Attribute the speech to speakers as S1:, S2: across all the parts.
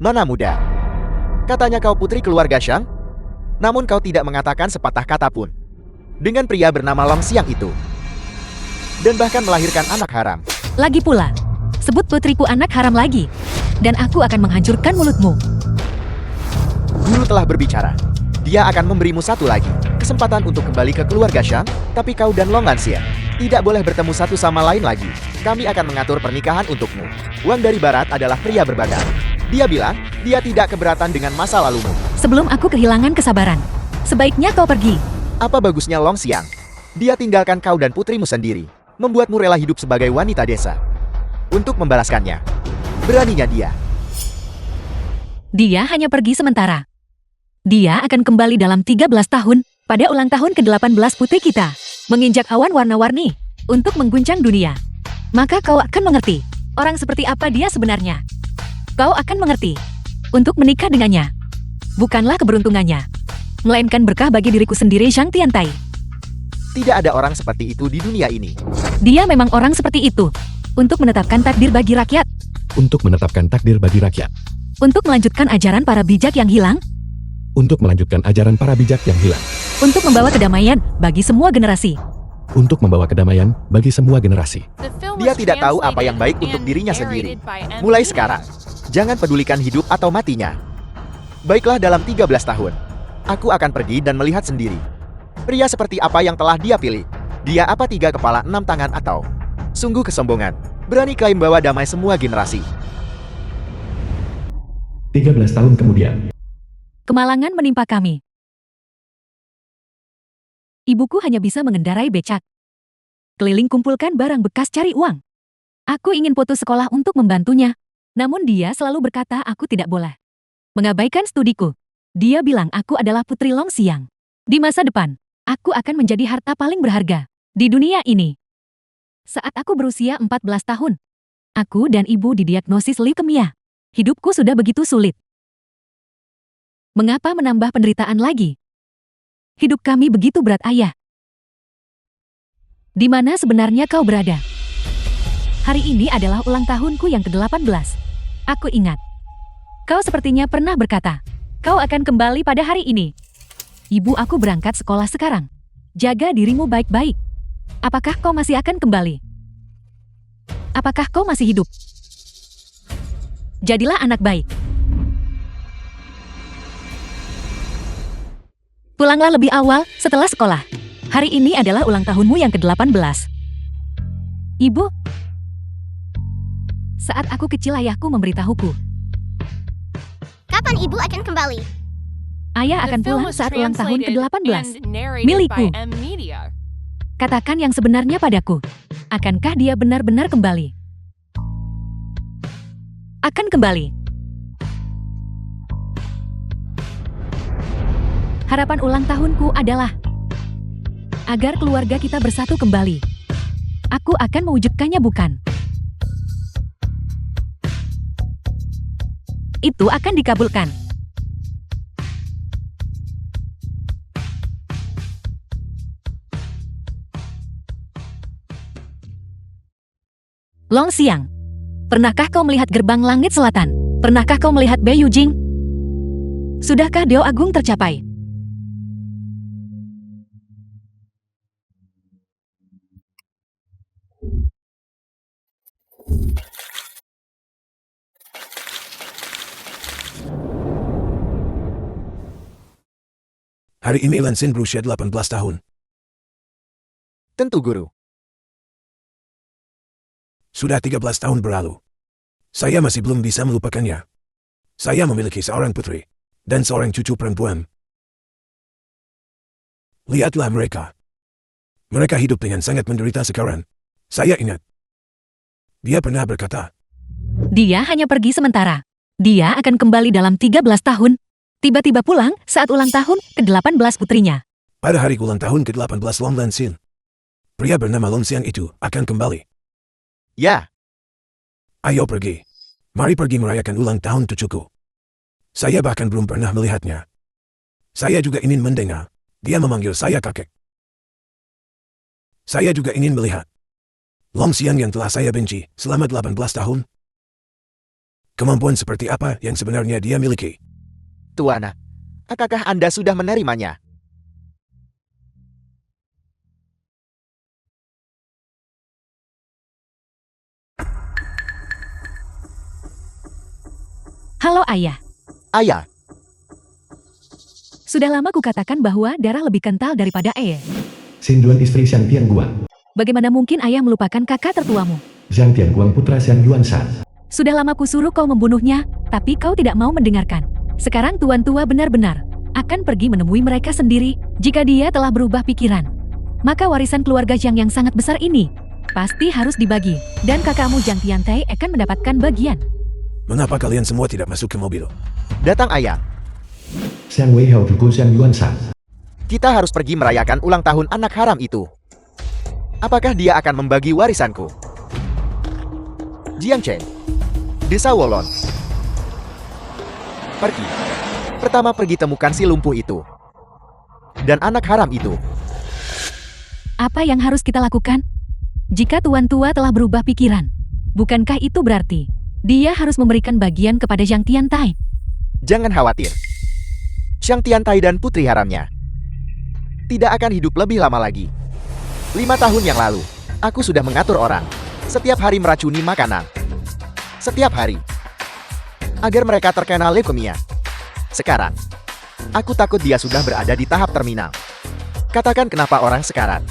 S1: Nona muda, katanya kau putri keluarga Shang, namun kau tidak mengatakan sepatah kata pun dengan pria bernama Long Xiang itu, dan bahkan melahirkan anak haram.
S2: Lagi pula, sebut putriku anak haram lagi, dan aku akan menghancurkan mulutmu.
S1: Guru telah berbicara. Dia akan memberimu satu lagi kesempatan untuk kembali ke keluarga Shang, tapi kau dan Long Lanxian tidak boleh bertemu satu sama lain lagi. Kami akan mengatur pernikahan untukmu. Wang dari Barat adalah pria berbadan. Dia bilang, dia tidak keberatan dengan masa lalumu.
S2: Sebelum aku kehilangan kesabaran, sebaiknya kau pergi.
S1: Apa bagusnya Long Xiang? Dia tinggalkan kau dan putrimu sendiri, membuatmu rela hidup sebagai wanita desa. Untuk membalaskannya, beraninya dia.
S2: Dia hanya pergi sementara. Dia akan kembali dalam 13 tahun, pada ulang tahun ke-18 putri kita, menginjak awan warna-warni, untuk mengguncang dunia. Maka kau akan mengerti, orang seperti apa dia sebenarnya. Kau akan mengerti, untuk menikah dengannya, bukanlah keberuntungannya, melainkan berkah bagi diriku sendiri Shang Tiantai.
S1: Tidak ada orang seperti itu di dunia ini.
S2: Dia memang orang seperti itu, untuk menetapkan takdir bagi rakyat.
S3: Untuk menetapkan takdir bagi rakyat.
S2: Untuk melanjutkan ajaran para bijak yang hilang.
S3: Untuk melanjutkan ajaran para bijak yang hilang.
S2: Untuk membawa kedamaian bagi semua generasi.
S3: Untuk membawa kedamaian bagi semua generasi.
S1: Dia tidak tahu apa yang baik untuk dirinya sendiri. Mulai sekarang, jangan pedulikan hidup atau matinya. Baiklah, dalam 13 tahun, aku akan pergi dan melihat sendiri. Pria seperti apa yang telah dia pilih. Dia apa 3 kepala 6 tangan atau... Sungguh kesombongan. Berani klaim bahwa damai semua generasi.
S3: 13 tahun kemudian.
S2: Kemalangan menimpa kami. Ibuku hanya bisa mengendarai becak. Keliling kumpulkan barang bekas cari uang. Aku ingin putus sekolah untuk membantunya. Namun dia selalu berkata aku tidak boleh. Mengabaikan studiku. Dia bilang aku adalah putri Long Xiang. Di masa depan, aku akan menjadi harta paling berharga di dunia ini. Saat aku berusia 14 tahun, aku dan ibu didiagnosis leukemia. Hidupku sudah begitu sulit. Mengapa menambah penderitaan lagi? Hidup kami begitu berat, ayah. Di mana sebenarnya kau berada? Hari ini adalah ulang tahunku yang ke-18. Aku ingat. Kau sepertinya pernah berkata, kau akan kembali pada hari ini. Ibu aku berangkat sekolah sekarang. Jaga dirimu baik-baik. Apakah kau masih akan kembali? Apakah kau masih hidup? Jadilah anak baik. Pulanglah lebih awal setelah sekolah. Hari ini adalah ulang tahunmu yang ke-18. Ibu, saat aku kecil ayahku memberitahuku.
S4: Kapan ibu akan kembali?
S2: Ayah akan pulang saat ulang tahun ke-18 milikku. Katakan yang sebenarnya padaku. Akankah dia benar-benar kembali? Akan kembali. Harapan ulang tahunku adalah agar keluarga kita bersatu kembali. Aku akan mewujudkannya, bukan? Itu akan dikabulkan. Long Xiang, pernahkah kau melihat gerbang langit selatan? Pernahkah kau melihat Bei Yujing? Sudahkah Deo Agung tercapai?
S5: Hari ini Lansin berusia 18 tahun.
S1: Tentu, Guru.
S5: Sudah 13 tahun berlalu. Saya masih belum bisa melupakannya. Saya memiliki seorang putri dan seorang cucu perempuan. Lihatlah mereka. Mereka hidup dengan sangat menderita sekarang. Saya ingat. Dia pernah berkata,
S2: dia hanya pergi sementara. Dia akan kembali dalam 13 tahun. Tiba-tiba pulang saat ulang tahun ke-18 putrinya.
S5: pada hari ulang tahun ke-18 Long Lansin, pria bernama Long Xiang itu akan kembali.
S1: Ya.
S5: Ayo pergi. Mari pergi merayakan ulang tahun cucuku. Saya bahkan belum pernah melihatnya. Saya juga ingin mendengar dia memanggil saya kakek. Saya juga ingin melihat Long Xiang yang telah saya benci selama 18 tahun. Kemampuan seperti apa yang sebenarnya dia miliki?
S1: Tuan, apakah Anda sudah menerimanya?
S2: Halo ayah.
S1: Ayah,
S2: Sudah lama kukatakan bahwa darah lebih kental daripada air.
S3: Xin Yuan istri Xiang Tianguang.
S2: Bagaimana mungkin ayah melupakan kakak tertuamu?
S3: Zhang Tianguang putra Xiang Yuanshan.
S2: Sudah lama kusuruh kau membunuhnya, tapi kau tidak mau mendengarkan. Sekarang tuan tua benar-benar akan pergi menemui mereka sendiri jika dia telah berubah pikiran. Maka warisan keluarga Zhang yang sangat besar ini pasti harus dibagi, dan kakakmu Zhang Tiantai akan mendapatkan bagian.
S5: Mengapa kalian semua tidak masuk ke mobil?
S1: datang ayah.
S3: Xiang Weihao dukung Xiang Yuanshan.
S1: Kita harus pergi merayakan ulang tahun anak haram itu. Apakah dia akan membagi warisanku? Jiang Cheng, Desa Wolon. Pergi. Pertama pergi temukan si lumpuh itu. Dan anak haram itu.
S2: Apa yang harus kita lakukan? Jika tuan tua telah berubah pikiran, bukankah itu berarti dia harus memberikan bagian kepada Zhang Tiantai?
S1: Jangan khawatir. Xiang Tiantai dan putri haramnya tidak akan hidup lebih lama lagi. 5 tahun yang lalu, aku sudah mengatur orang setiap hari meracuni makanan. Setiap hari. Agar mereka terkena leukemia. Sekarang, aku takut dia sudah berada di tahap terminal. Katakan kenapa orang sekarang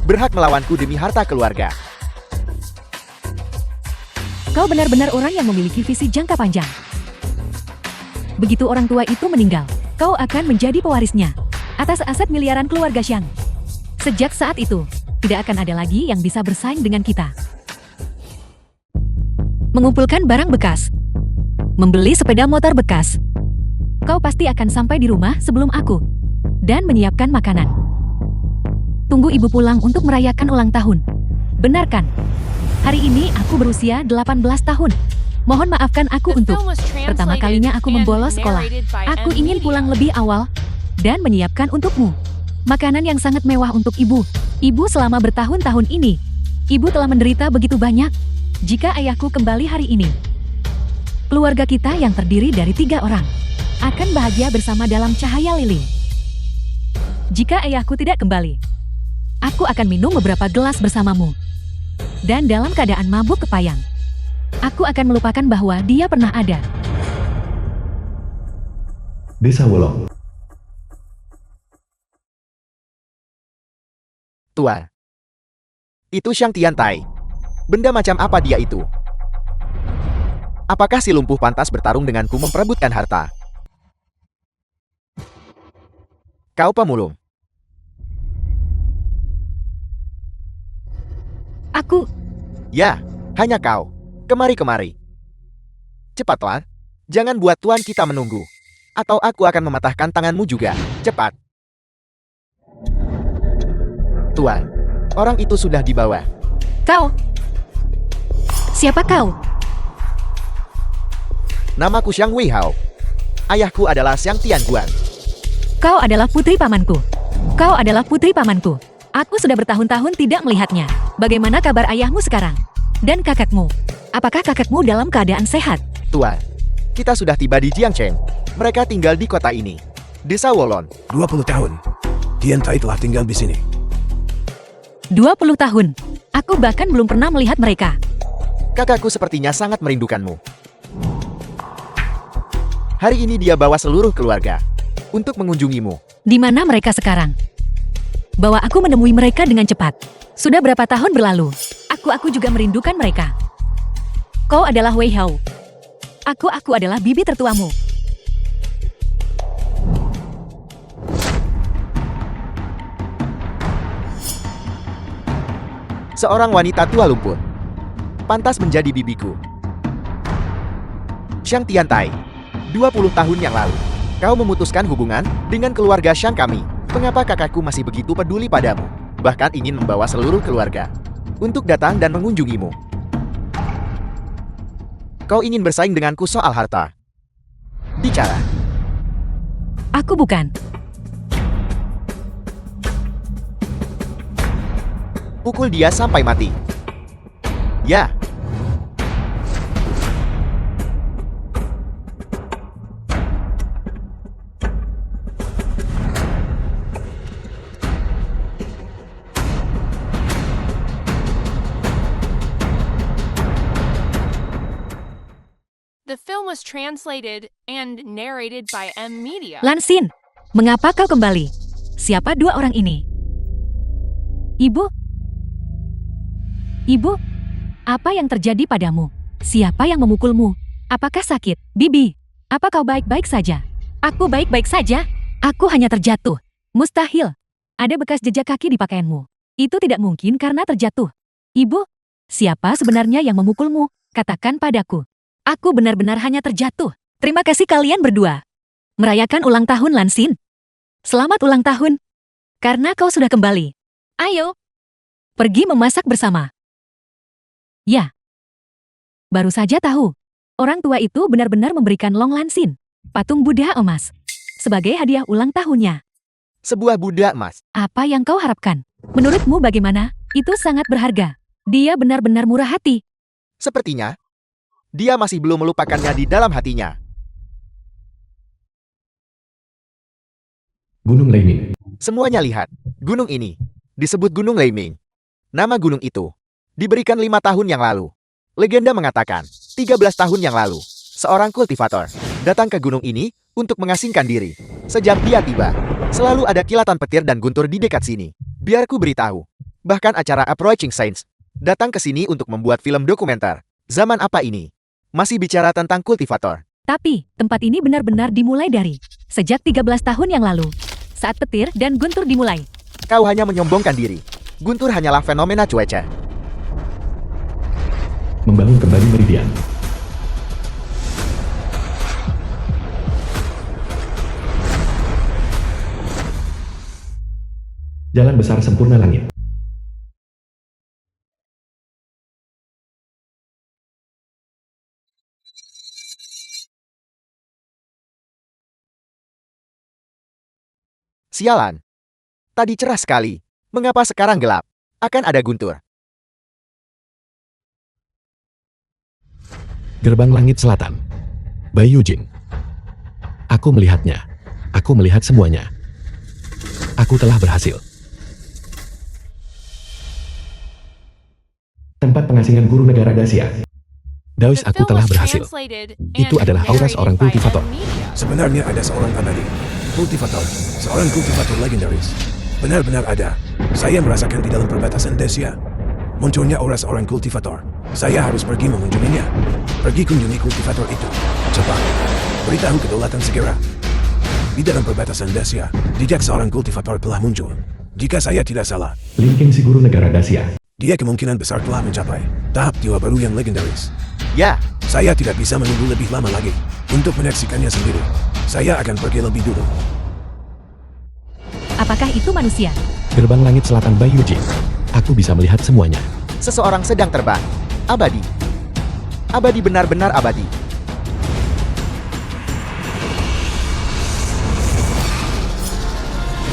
S1: berhak melawanku demi harta keluarga.
S2: Kau benar-benar orang yang memiliki visi jangka panjang. Begitu orang tua itu meninggal, kau akan menjadi pewarisnya atas aset miliaran keluarga Xiang. Sejak saat itu, tidak akan ada lagi yang bisa bersaing dengan kita. Mengumpulkan barang bekas, membeli sepeda motor bekas. Kau pasti akan sampai di rumah sebelum aku, dan menyiapkan makanan. Tunggu ibu pulang untuk merayakan ulang tahun. Benarkan? Hari ini aku berusia 18 tahun. Mohon maafkan aku untuk pertama kalinya aku membolos sekolah. Aku ingin pulang lebih awal dan menyiapkan untukmu makanan yang sangat mewah untuk ibu. Ibu selama bertahun-tahun ini, ibu telah menderita begitu banyak. Jika ayahku kembali hari ini, keluarga kita yang terdiri dari 3 orang akan bahagia bersama dalam cahaya lilin. Jika ayahku tidak kembali, aku akan minum beberapa gelas bersamamu. Dan dalam keadaan mabuk kepayang, aku akan melupakan bahwa dia pernah ada.
S3: Desa Wolong.
S1: Tua. Itu Xiang Tiantai. Benda macam apa dia itu? Apakah si lumpuh pantas bertarung denganku memperebutkan harta? Kau pemulung.
S2: Aku,
S1: Ya, hanya kau. Kemari-kemari. Cepatlah. Jangan buat tuan kita menunggu. Atau aku akan mematahkan tanganmu juga. Cepat. Tuan, orang itu sudah dibawa.
S2: kau. Siapa kau?
S1: Namaku Xiang Weihao. Ayahku adalah Xiang Tianguang.
S2: Kau adalah putri pamanku. Kau adalah putri pamanku. Aku sudah bertahun-tahun tidak melihatnya. Bagaimana kabar ayahmu sekarang? Dan kakakmu? Apakah kakakmu dalam keadaan sehat?
S1: Tuan, kita sudah tiba di Jiangcheng. Mereka tinggal di kota ini. Desa Wolon.
S5: 20 tahun. Tiantai telah tinggal di sini.
S2: 20 tahun. Aku bahkan belum pernah melihat mereka.
S1: Kakakku sepertinya sangat merindukanmu. Hari ini dia bawa seluruh keluarga untuk mengunjungimu.
S2: Di mana mereka sekarang? Bawa aku menemui mereka dengan cepat. Sudah berapa tahun berlalu? Aku juga merindukan mereka. Kau adalah Wei Hao. Aku adalah bibi tertuamu.
S1: Seorang wanita tua lumpur. Pantas menjadi bibiku. Xiang Tiantai. 20 tahun yang lalu, kau memutuskan hubungan dengan keluarga Xiang kami. Mengapa kakakku masih begitu peduli padamu? Bahkan ingin membawa seluruh keluarga untuk datang dan mengunjungimu. Kau ingin bersaing denganku soal harta. Bicara.
S2: Aku bukan.
S1: Pukul dia sampai mati. Ya.
S4: The film was translated and narrated by M Media.
S2: Lansin, mengapa kau kembali? Siapa dua orang ini? Ibu? Ibu? Apa yang terjadi padamu? Siapa yang memukulmu? Apakah sakit? Bibi, apa kau baik-baik saja? Aku baik-baik saja. Aku hanya terjatuh. Mustahil. Ada bekas jejak kaki di pakaianmu. Itu tidak mungkin karena terjatuh. Ibu, siapa sebenarnya yang memukulmu? Katakan padaku. Aku benar-benar hanya terjatuh. Terima kasih kalian berdua. Merayakan ulang tahun Lansin. Selamat ulang tahun. Karena kau sudah kembali. Ayo. Pergi memasak bersama. Ya. Baru saja tahu. Orang tua itu benar-benar memberikan Long Lansin, patung Buddha emas, sebagai hadiah ulang tahunnya.
S1: Sebuah Buddha emas.
S2: Apa yang kau harapkan? Menurutmu bagaimana? Itu sangat berharga. Dia benar-benar murah hati.
S1: Sepertinya, dia masih belum melupakannya di dalam hatinya.
S3: Gunung Leiming.
S1: Semuanya lihat, gunung ini disebut Gunung Leiming. Nama gunung itu diberikan 5 tahun yang lalu. Legenda mengatakan, 13 tahun yang lalu, seorang kultivator datang ke gunung ini untuk mengasingkan diri. Sejak dia tiba, selalu ada kilatan petir dan guntur di dekat sini. Biar ku beritahu, bahkan acara Approaching Science datang ke sini untuk membuat film dokumenter. Zaman apa ini? Masih bicara tentang kultivator.
S2: Tapi, tempat ini benar-benar dimulai dari sejak 13 tahun yang lalu, saat petir dan guntur dimulai.
S1: Kau hanya menyombongkan diri. Guntur hanyalah fenomena cuaca.
S3: Membangun kembali meridian. Jalan besar sempurna langit.
S1: Sialan. Tadi cerah sekali. Mengapa sekarang gelap? Akan ada guntur.
S3: Gerbang langit selatan. Bai Yujin. Aku melihatnya. Aku melihat semuanya. Aku telah berhasil. Tempat pengasingan guru negara Dacia. Daus,
S4: The
S3: aku
S4: film
S3: telah
S4: was
S3: berhasil.
S4: translated
S3: Itu
S4: and
S3: adalah aura
S4: narrated
S3: seorang
S4: by
S3: kultivator.
S4: M Media.
S5: Sebenarnya ada seorang abadi. Kultivator. Seorang kultivator legendaris. Benar-benar ada. Saya merasakan di dalam perbatasan Dacia. Munculnya aura seorang kultivator. Saya harus pergi mengunjunginya. Pergi kunjungi kultivator itu. Cepat. Beritahu kedaulatan segera. Di dalam perbatasan Dacia, jejak seorang kultivator telah muncul. Jika saya tidak salah,
S3: Linking si guru negara Dacia.
S5: dia kemungkinan besar telah mencapai tahap jiwa baru yang legendaris.
S1: Ya,
S5: Saya tidak bisa menunggu lebih lama lagi untuk menyaksikannya sendiri. Saya akan pergi lebih dulu.
S2: Apakah itu manusia?
S3: Gerbang langit selatan Bai Yujin. Aku bisa melihat semuanya.
S1: seseorang sedang terbang. Abadi. Abadi benar-benar abadi.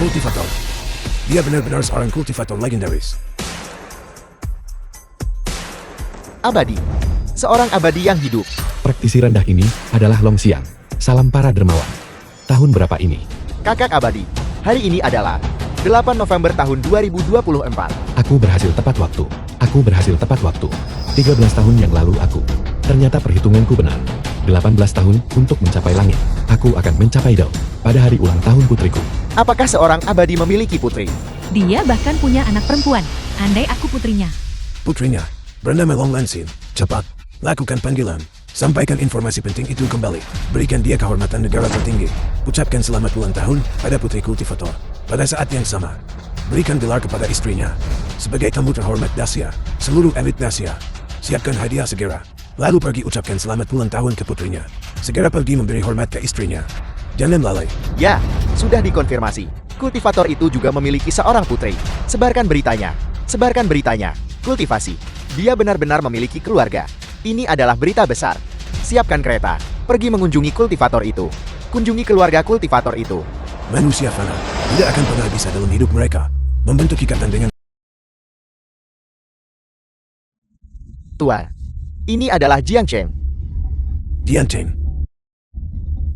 S5: Kultivator. Dia benar-benar seorang kultivator legendaris.
S1: Abadi. Seorang abadi yang hidup.
S3: Praktisi rendah ini adalah Long Xiang. Salam para dermawan. Tahun berapa ini?
S1: Kakak abadi. Hari ini adalah 8 November tahun 2024.
S3: Aku berhasil tepat waktu. Aku berhasil tepat waktu. 13 tahun yang lalu aku. Ternyata perhitunganku benar. 18 tahun untuk mencapai langit. Aku akan mencapai Dao pada hari ulang tahun putriku.
S1: Apakah seorang abadi memiliki putri?
S2: Dia bahkan punya anak perempuan. Andai aku putrinya.
S5: Putrinya, bernama Long Lansin. Cepat, lakukan panggilan. Sampaikan informasi penting itu kembali. Berikan dia kehormatan negara tertinggi. Ucapkan selamat ulang tahun pada putri kultivator. Pada saat yang sama, berikan gelar kepada istrinya. Sebagai tamu terhormat Dacia, seluruh elit Dacia, siapkan hadiah segera. Lalu pergi ucapkan selamat ulang tahun ke putrinya. Segera pergi memberi hormat ke istrinya. Jangan lalai.
S1: Ya, sudah dikonfirmasi. Kultivator itu juga memiliki seorang putri. Sebarkan beritanya. Sebarkan beritanya. Kultivasi. Dia benar-benar memiliki keluarga. Ini adalah berita besar. Siapkan kereta. Pergi mengunjungi kultivator itu. Kunjungi keluarga kultivator itu.
S5: Manusia fana tidak akan pernah bisa dalam hidup mereka membentuk ikatan dengan
S1: Tua. Ini adalah Jiang Cheng.
S5: Tiantai.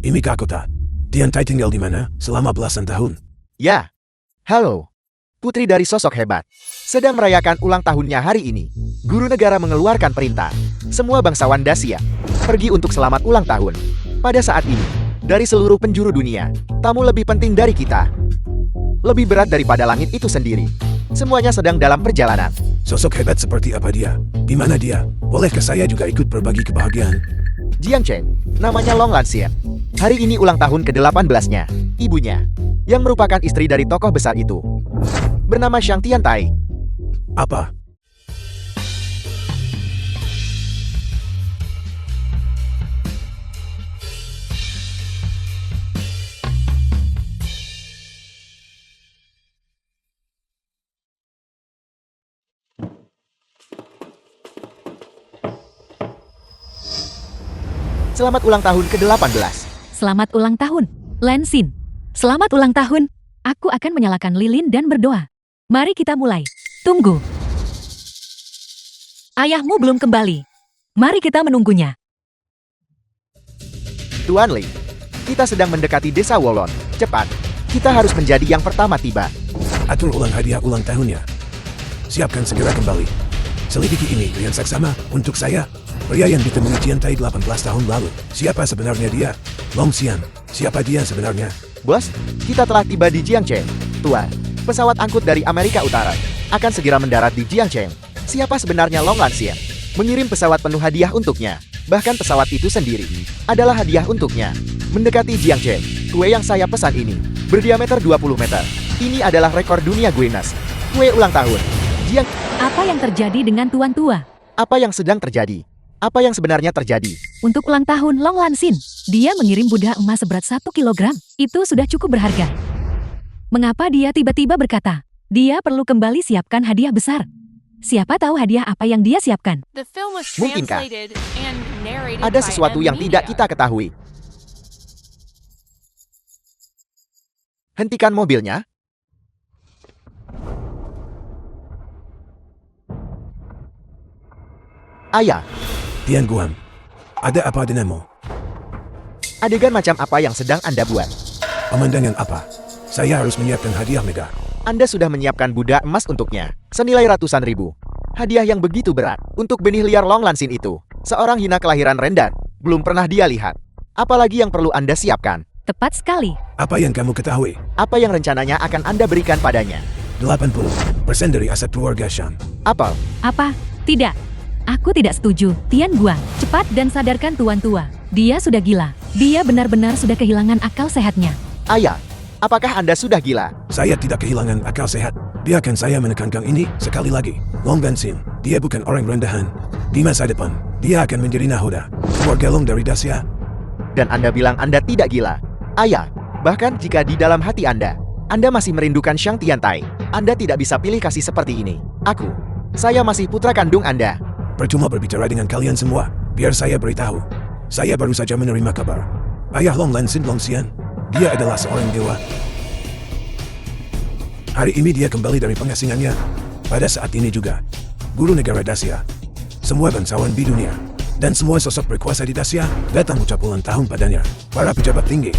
S5: Imika kota. Tiantai tinggal di mana selama belasan tahun?
S1: Ya. Halo. Putri dari sosok hebat. Sedang merayakan ulang tahunnya hari ini. Guru negara mengeluarkan perintah. Semua bangsawan Dacia Pergi untuk selamat ulang tahun. Pada saat ini, dari seluruh penjuru dunia, tamu lebih penting dari kita. Lebih berat daripada langit itu sendiri. Semuanya sedang dalam perjalanan.
S5: Sosok hebat seperti apa dia? Di mana dia? Bolehkah saya juga ikut berbagi kebahagiaan?
S1: Jiang Cheng, namanya Long Lanxian. Hari ini ulang tahun ke-18-nya. Ibunya, yang merupakan istri dari tokoh besar itu, bernama Xiang Tiantai.
S5: Apa?
S1: Selamat ulang tahun ke-18.
S2: Selamat ulang tahun, Lansin. Selamat ulang tahun. Aku akan menyalakan lilin dan berdoa. Mari kita mulai. Tunggu. Ayahmu belum kembali. Mari kita menunggunya.
S1: Tuan Li, kita sedang mendekati desa Wolon. Cepat, kita harus menjadi yang pertama tiba.
S5: Atur ulang hadiah ulang tahunnya. Siapkan segera kembali. Selidiki ini dengan saksama untuk saya. Pria yang ditemui Tiantai 18 tahun lalu. Siapa sebenarnya dia? Long Xian. Siapa dia sebenarnya?
S1: Bos, kita telah tiba di Jiangcheng. Tuan, pesawat angkut dari Amerika Utara akan segera mendarat di Jiangcheng. Siapa sebenarnya Long Lanxian? Mengirim pesawat penuh hadiah untuknya. Bahkan pesawat itu sendiri adalah hadiah untuknya. Mendekati Jiangcheng, kue yang saya pesan ini berdiameter 20 meter. Ini adalah rekor dunia Guinness. Kue ulang tahun. Jiang...
S2: Apa yang terjadi dengan Tuan Tua?
S1: Apa yang sedang terjadi? Apa yang sebenarnya terjadi?
S2: Untuk ulang tahun Long Lansin, dia mengirim Buddha emas seberat 1 kilogram. Itu sudah cukup berharga. Mengapa dia tiba-tiba berkata, dia perlu kembali siapkan hadiah besar? Siapa tahu hadiah apa yang dia siapkan?
S4: The film was
S1: Mungkinkah
S4: translated and narrated
S1: ada
S4: by
S1: sesuatu
S4: M
S1: yang tidak
S4: Media.
S1: kita ketahui? Hentikan mobilnya. Ayah,
S5: Tian Guan. Ada apa denganmu?
S1: adegan macam apa yang sedang Anda buat?
S5: Pemandangan apa? Saya harus menyiapkan hadiah mega.
S1: Anda sudah menyiapkan Buddha emas untuknya, senilai ratusan ribu. Hadiah yang begitu berat untuk benih liar Long Lansin itu. Seorang hina kelahiran Rendan, belum pernah dia lihat. Apalagi yang perlu Anda siapkan?
S2: Tepat sekali.
S5: Apa yang kamu ketahui?
S1: Apa yang rencananya akan Anda berikan padanya?
S5: 80% dari aset keluarga Shan.
S1: Apel,
S2: Apa? Tidak. Aku tidak setuju. Tian Guan, cepat dan sadarkan Tuan Tua. Dia sudah gila. Dia benar-benar sudah kehilangan akal sehatnya.
S1: ayah, apakah Anda sudah gila?
S5: Saya tidak kehilangan akal sehat. Biarkan saya menekankan ini sekali lagi. Long Gansin, dia bukan orang rendahan. Di masa depan, dia akan menjadi nahoda. Keluarga Long dari Dacia.
S1: Dan Anda bilang Anda tidak gila? Ayah, bahkan jika di dalam hati Anda masih merindukan Xiang Tiantai, Anda tidak bisa pilih kasih seperti ini. Saya masih putra kandung Anda.
S5: Percuma berbicara dengan kalian semua. Biar saya beritahu. Saya baru saja menerima kabar. Ayah Long Lansin Long Xian, dia adalah seorang dewa. Hari ini dia kembali dari pengasingannya. Pada saat ini juga, guru negara Dacia, semua bangsawan di dunia, dan semua sosok berkuasa di Dacia datang ucap ulang tahun padanya. Para pejabat tinggi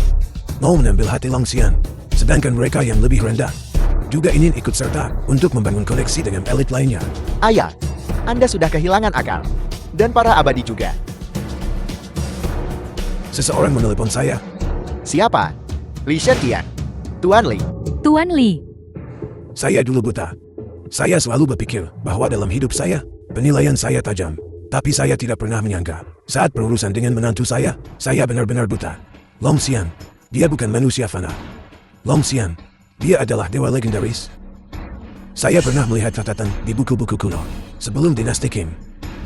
S5: mau menambil hati Long Xian, sedangkan mereka yang lebih rendah juga ingin ikut serta untuk membangun koneksi dengan elit lainnya.
S1: Ayah, Anda sudah kehilangan akal. Dan para abadi juga.
S5: Seseorang menelepon saya.
S1: Siapa? Li Shetian. Tuan Li.
S2: Tuan Li,
S5: Saya dulu buta. Saya selalu berpikir bahwa dalam hidup saya, penilaian saya tajam. Tapi saya tidak pernah menyangka, saat berurusan dengan menantu saya benar-benar buta. Long Xian, dia bukan manusia fana. Long Xian, dia adalah dewa legendaris. Saya pernah melihat catatan di buku-buku kuno. Sebelum dinasti Qin,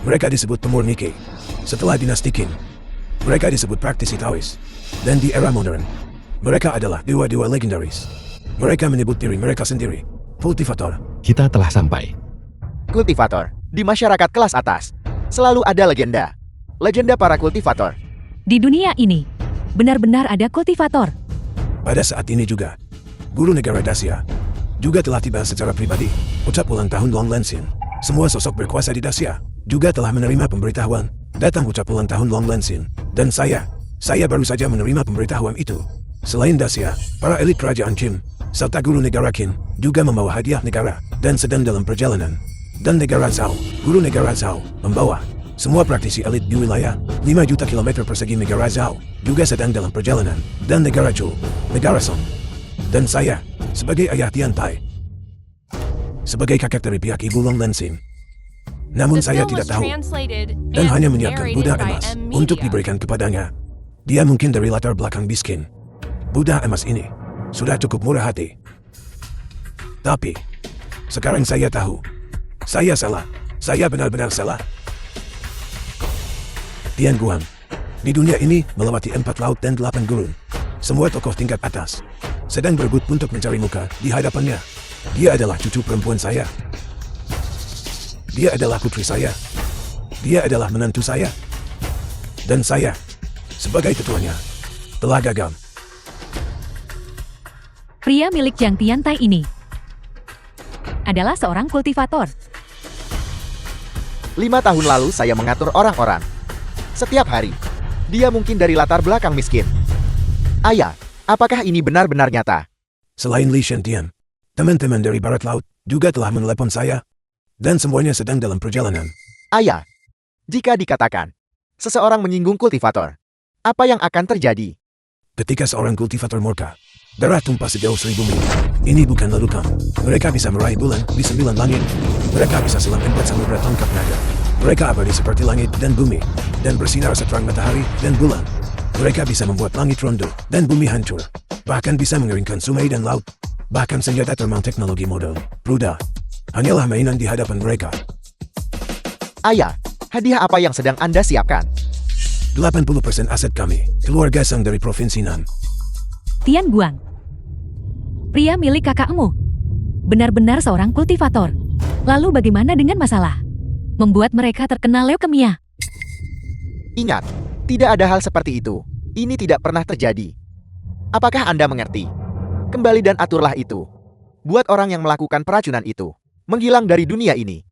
S5: mereka disebut pemurni Qi. Setelah dinasti Qin, mereka disebut praktisi Taois. Dan di era modern, mereka adalah dewa-dewa legendaris. Mereka menyebut diri mereka sendiri kultivator.
S3: Kita telah sampai.
S1: Kultivator. Di masyarakat kelas atas, selalu ada legenda. Legenda para kultivator.
S2: di dunia ini, benar-benar ada kultivator.
S5: Pada saat ini juga, guru negara Dacia juga telah tiba secara pribadi. Ucap ulang tahun Long Lansin. Semua sosok berkuasa di Dacia juga telah menerima pemberitahuan. Datang ucap ulang tahun Long Lansin. Dan saya baru saja menerima pemberitahuan itu. Selain Dacia, para elit kerajaan Qin, serta guru negara Qin juga membawa hadiah negara dan sedang dalam perjalanan. Dan negara Zhao, guru negara Zhao, membawa Semua praktisi elit di wilayah 5 juta kilometer persegi negara Zhao juga sedang dalam perjalanan, dan negara Zhou, negara Song. Dan saya, sebagai ayah Tian Tai, sebagai kakek dari pihak ibu Long Lanxin. Namun
S4: The
S5: saya
S4: film
S5: tidak
S4: was
S5: tahu,
S4: translated
S5: dan
S4: and
S5: hanya menyiapkan
S4: narrated
S5: Buddha
S4: by
S5: emas
S4: M
S5: untuk
S4: Media.
S5: diberikan kepadanya. Dia mungkin dari latar belakang miskin. Buddha emas ini sudah cukup murah hati. Tapi, sekarang saya tahu, saya salah. Saya benar-benar salah. Tian Guang, di dunia ini melewati 4 laut dan 8 gurun. Semua tokoh tingkat atas sedang berebut untuk mencari muka di hadapannya. Dia adalah cucu perempuan saya. Dia adalah putri saya. Dia adalah menantu saya. Dan saya, sebagai ketuanya, telah gagal.
S2: Pria milik Jiang Tiantai ini adalah seorang kultivator.
S1: 5 tahun lalu saya mengatur orang-orang. Setiap hari, dia mungkin dari latar belakang miskin. Ayah, apakah ini benar-benar nyata?
S5: Selain Li Shantian, teman-teman dari Barat Laut juga telah menelepon saya. Dan semuanya sedang dalam perjalanan.
S1: Ayah, jika dikatakan seseorang menyinggung kultivator, apa yang akan terjadi?
S5: Ketika seorang kultivator murka, darah tumpah sejauh 1000 mil. Ini bukan lelukan. Mereka bisa meraih bulan di 9 langit. Mereka bisa selam 4 samudera tongkat naga. Mereka abadi seperti langit dan bumi, dan bersinar seterang matahari dan bulan. Mereka bisa membuat langit ronde dan bumi hancur. Bahkan bisa mengeringkan sungai dan laut. Bahkan senjata terbang teknologi model Pruda hanyalah mainan di hadapan mereka.
S1: Ayah, hadiah apa yang sedang Anda siapkan?
S5: 80% aset kami, keluarga Sang dari Provinsi Nan.
S2: Tian Guang, pria milik kakakmu, benar-benar seorang kultivator. Lalu bagaimana dengan masalah membuat mereka terkena leukemia?
S1: Ingat, tidak ada hal seperti itu. Ini tidak pernah terjadi. Apakah Anda mengerti? Kembali dan aturlah itu. Buat orang yang melakukan peracunan itu menghilang dari dunia ini.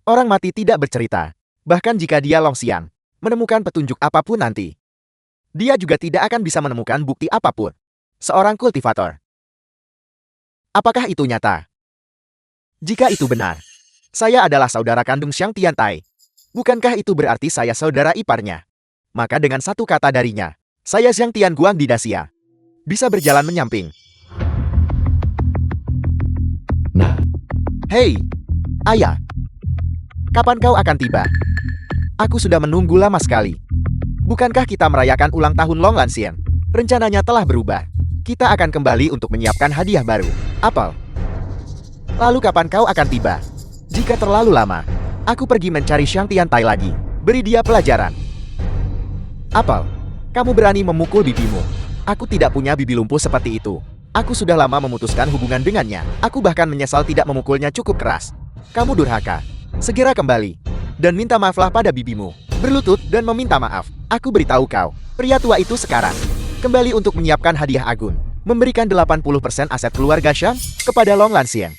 S1: Orang mati tidak bercerita. Bahkan jika dia Longxian menemukan petunjuk apapun nanti, dia juga tidak akan bisa menemukan bukti apapun. Seorang kultivator. Apakah itu nyata? Jika itu benar, saya adalah saudara kandung Xiang Tiantai. Bukankah itu berarti saya saudara iparnya? Maka dengan satu kata darinya, saya Xiang Tian Guang di Dacia. Bisa berjalan menyamping.
S3: Nah,
S1: Hei, ayah. Kapan kau akan tiba? Aku sudah menunggu lama sekali. Bukankah kita merayakan ulang tahun Long Lanxian? Rencananya telah berubah. Kita akan kembali untuk menyiapkan hadiah baru. Apel. Lalu kapan kau akan tiba? Jika terlalu lama, aku pergi mencari Xiang Tiantai lagi. Beri dia pelajaran. Apel, kamu berani memukul bibimu. Aku tidak punya bibi lumpuh seperti itu. Aku sudah lama memutuskan hubungan dengannya. Aku bahkan menyesal tidak memukulnya cukup keras. Kamu durhaka. Segera kembali. Dan minta maaflah pada bibimu. Berlutut dan meminta maaf. Aku beritahu kau, pria tua itu sekarang kembali untuk menyiapkan hadiah agung. Memberikan 80% aset keluarga Xiang kepada Long Lanxian.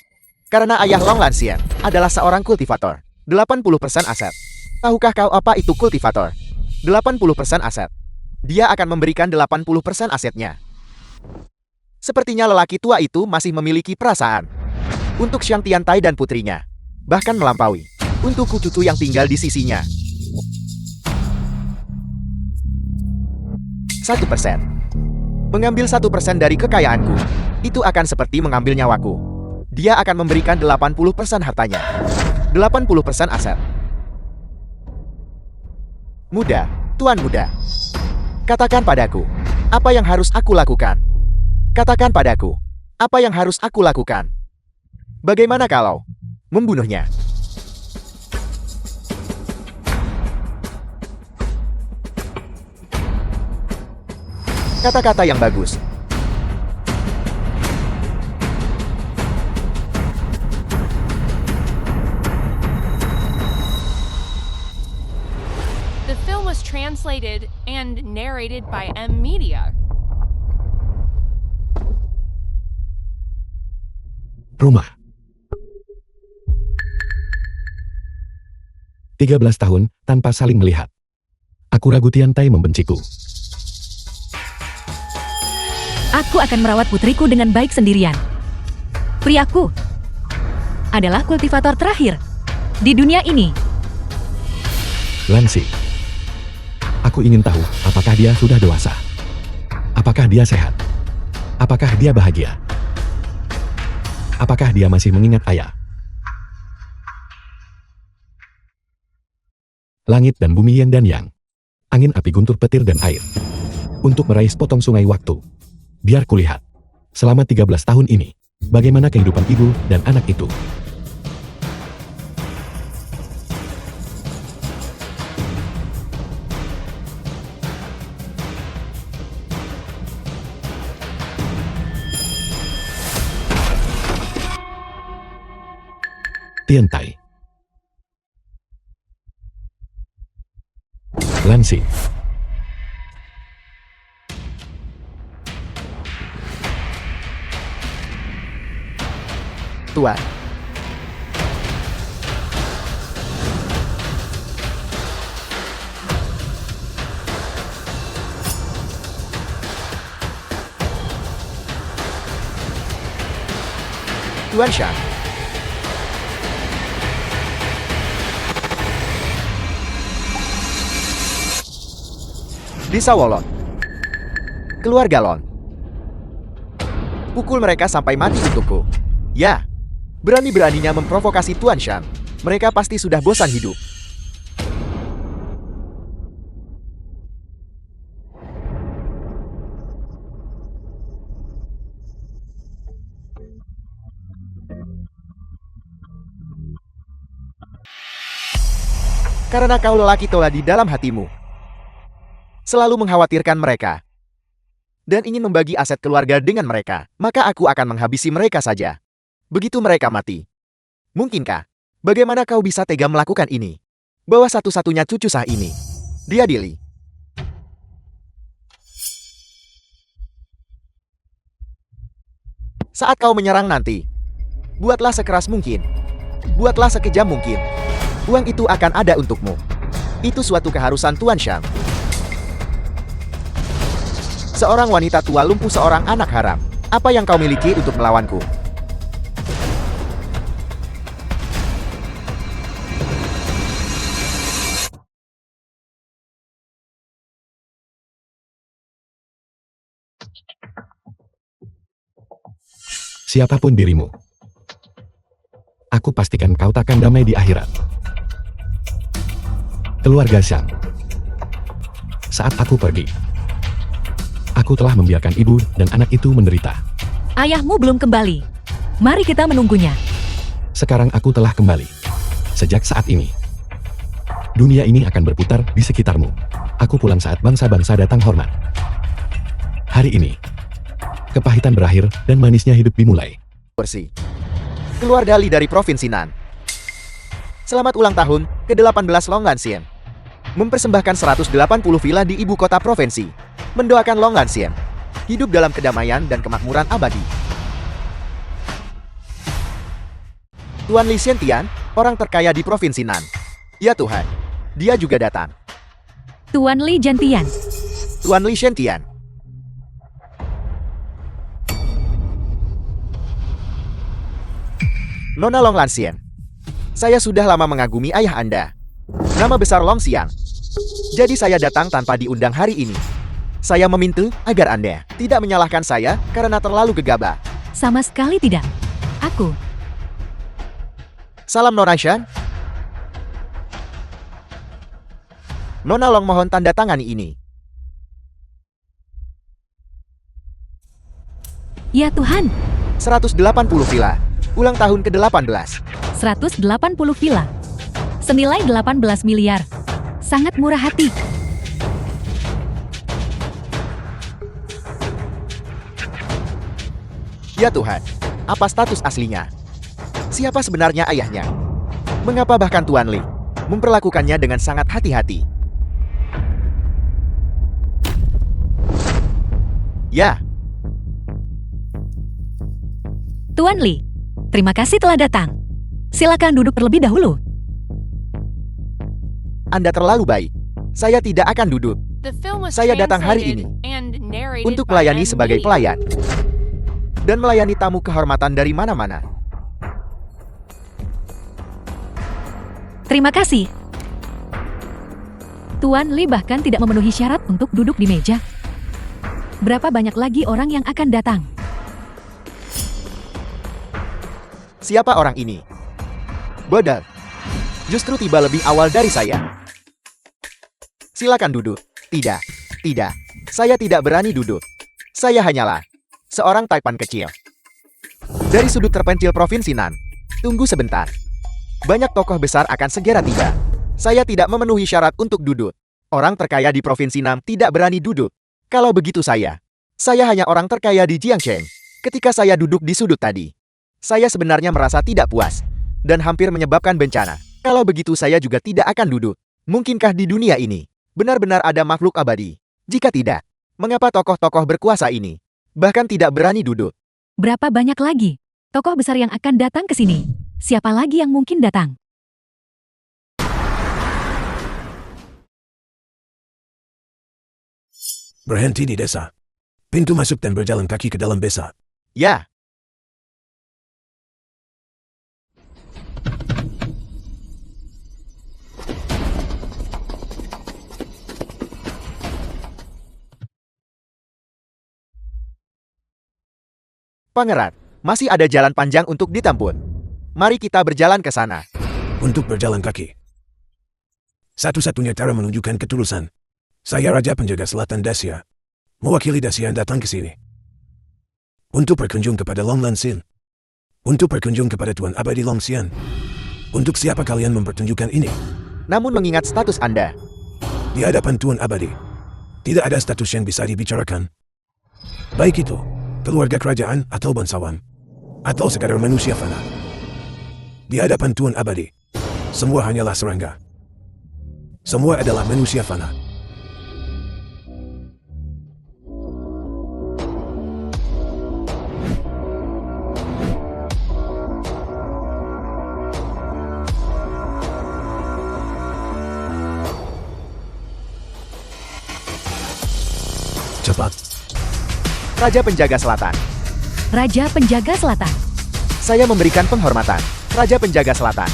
S1: Karena ayah Long Lanxian adalah seorang kultivator. 80% aset. Tahukah kau apa itu kultivator? 80% aset. Dia akan memberikan 80% asetnya. Sepertinya lelaki tua itu masih memiliki perasaan untuk Xiang Tiantai dan putrinya. Bahkan melampaui untuk cucu yang tinggal di sisinya. 1%. Mengambil 1% dari kekayaanku, itu akan seperti mengambil nyawaku. Dia akan memberikan 80% hartanya. 80% aset. Muda, Tuan Muda. Katakan padaku, apa yang harus aku lakukan? Katakan padaku, apa yang harus aku lakukan? Bagaimana kalau membunuhnya? Kata-kata yang bagus.
S4: The film was translated and narrated by M Media.
S3: rumah. 13 tahun, tanpa saling melihat. Aku ragu Tiantai membenciku.
S2: Aku akan merawat putriku dengan baik sendirian. Priaku adalah kultivator terakhir di dunia ini.
S3: Lansi. Aku ingin tahu apakah dia sudah dewasa. Apakah dia sehat? Apakah dia bahagia? Apakah dia masih mengingat ayah? Langit dan bumi yin dan yang. Angin api guntur petir dan air. Untuk meraih sepotong sungai waktu. Biar kulihat. Selama 13 tahun ini, bagaimana kehidupan ibu dan anak itu. Tiantai. Lansi.
S1: Tuan. Tuan Shan. Desa Wolon. Keluarga Lon. Pukul mereka sampai mati untukku. Ya, berani-beraninya memprovokasi Tuan Shan. Mereka pasti sudah bosan hidup. Karena kau lelaki tua di dalam hatimu. Selalu mengkhawatirkan mereka. Dan ingin membagi aset keluarga dengan mereka, maka aku akan menghabisi mereka saja. Begitu mereka mati. Mungkinkah? Bagaimana kau bisa tega melakukan ini? Bawa satu-satunya cucu sah ini. Diadili. Saat kau menyerang nanti, buatlah sekeras mungkin. Buatlah sekejam mungkin. Uang itu akan ada untukmu. Itu suatu keharusan Tuan Shan. Seorang wanita tua lumpuh seorang anak haram. Apa yang kau miliki untuk melawanku?
S3: Siapapun dirimu, aku pastikan kau takkan damai di akhirat. Keluarga Shang. Saat aku pergi, aku telah membiarkan ibu dan anak itu menderita.
S2: Ayahmu belum kembali. Mari kita menunggunya.
S3: Sekarang aku telah kembali. Sejak saat ini, dunia ini akan berputar di sekitarmu. Aku pulang saat bangsa-bangsa datang hormat. Hari ini, kepahitan berakhir dan manisnya hidup dimulai.
S1: Bersih. Keluarga Li dari Provinsi Nan. Selamat ulang tahun ke-18 Long Lansien. Mempersembahkan 180 villa di ibu kota provinsi. Mendoakan Long Lansien hidup dalam kedamaian dan kemakmuran abadi. Tuan Li Xiantian, orang terkaya di Provinsi Nan. Ya Tuhan, dia juga datang.
S2: Tuan Li Jantian.
S1: Tuan Li Xiantian. Nona Long Lansien. Saya sudah lama mengagumi ayah Anda. Nama besar Long Xiang. Jadi saya datang tanpa diundang hari ini. Saya meminta agar Anda tidak menyalahkan saya karena terlalu gegabah.
S2: Sama sekali tidak. Aku.
S1: Salam Nona Shan. Nona Long mohon tanda tangani ini.
S2: Ya Tuhan.
S1: 180 villa. Ulang tahun ke-18.
S2: 180 villa. Senilai 18 miliar. Sangat murah hati.
S1: Ya Tuhan, apa status aslinya? Siapa sebenarnya ayahnya? Mengapa bahkan Tuan Li memperlakukannya dengan sangat hati-hati? Ya,
S2: Tuan Li, terima kasih telah datang. Silakan duduk terlebih dahulu.
S1: Anda terlalu baik. Saya tidak akan duduk.
S4: The film was
S1: Saya datang hari
S4: translated
S1: ini
S4: and narrated
S1: untuk
S4: by
S1: melayani
S4: N
S1: sebagai
S4: Media.
S1: pelayan dan melayani tamu kehormatan dari mana-mana.
S2: Terima kasih. Tuan Li bahkan tidak memenuhi syarat untuk duduk di meja. Berapa banyak lagi orang yang akan datang?
S1: Siapa orang ini? Bodoh. Justru tiba lebih awal dari saya. Silakan duduk. Tidak. Tidak. Saya tidak berani duduk. Saya hanyalah seorang taipan kecil. Dari sudut terpencil Provinsi Nan. Tunggu sebentar. Banyak tokoh besar akan segera tiba. Saya tidak memenuhi syarat untuk duduk. Orang terkaya di Provinsi Nan tidak berani duduk. Kalau begitu saya hanya orang terkaya di Jiangcheng. Ketika saya duduk di sudut tadi, saya sebenarnya merasa tidak puas dan hampir menyebabkan bencana. Kalau begitu saya juga tidak akan duduk. Mungkinkah di dunia ini benar-benar ada makhluk abadi? Jika tidak, mengapa tokoh-tokoh berkuasa ini bahkan tidak berani duduk?
S2: Berapa banyak lagi tokoh besar yang akan datang ke sini? Siapa lagi yang mungkin datang?
S5: Berhenti di desa. Pintu masuk dan berjalan kaki ke dalam desa.
S1: Ya, Pangeran, masih ada jalan panjang untuk ditempuh. Mari kita berjalan ke sana.
S5: Untuk berjalan kaki. Satu-satunya cara menunjukkan ketulusan. Saya Raja Penjaga Selatan Dacia. Mewakili Dacia datang ke sini. Untuk berkunjung kepada Long Lansin. Untuk berkunjung kepada Tuan Abadi Long Xian. Untuk siapa kalian mempertunjukkan ini?
S1: Namun mengingat status Anda,
S5: Di hadapan Tuan Abadi. Tidak ada status yang bisa dibicarakan. Baik itu, keluarga kerajaan atau bangsawan. Atau sekadar manusia fana. Di hadapan Tuan Abadi. Semua hanyalah serangga. Semua adalah manusia fana. Cepat.
S1: Raja Penjaga Selatan.
S2: Raja Penjaga Selatan.
S1: Saya memberikan penghormatan. Raja Penjaga Selatan.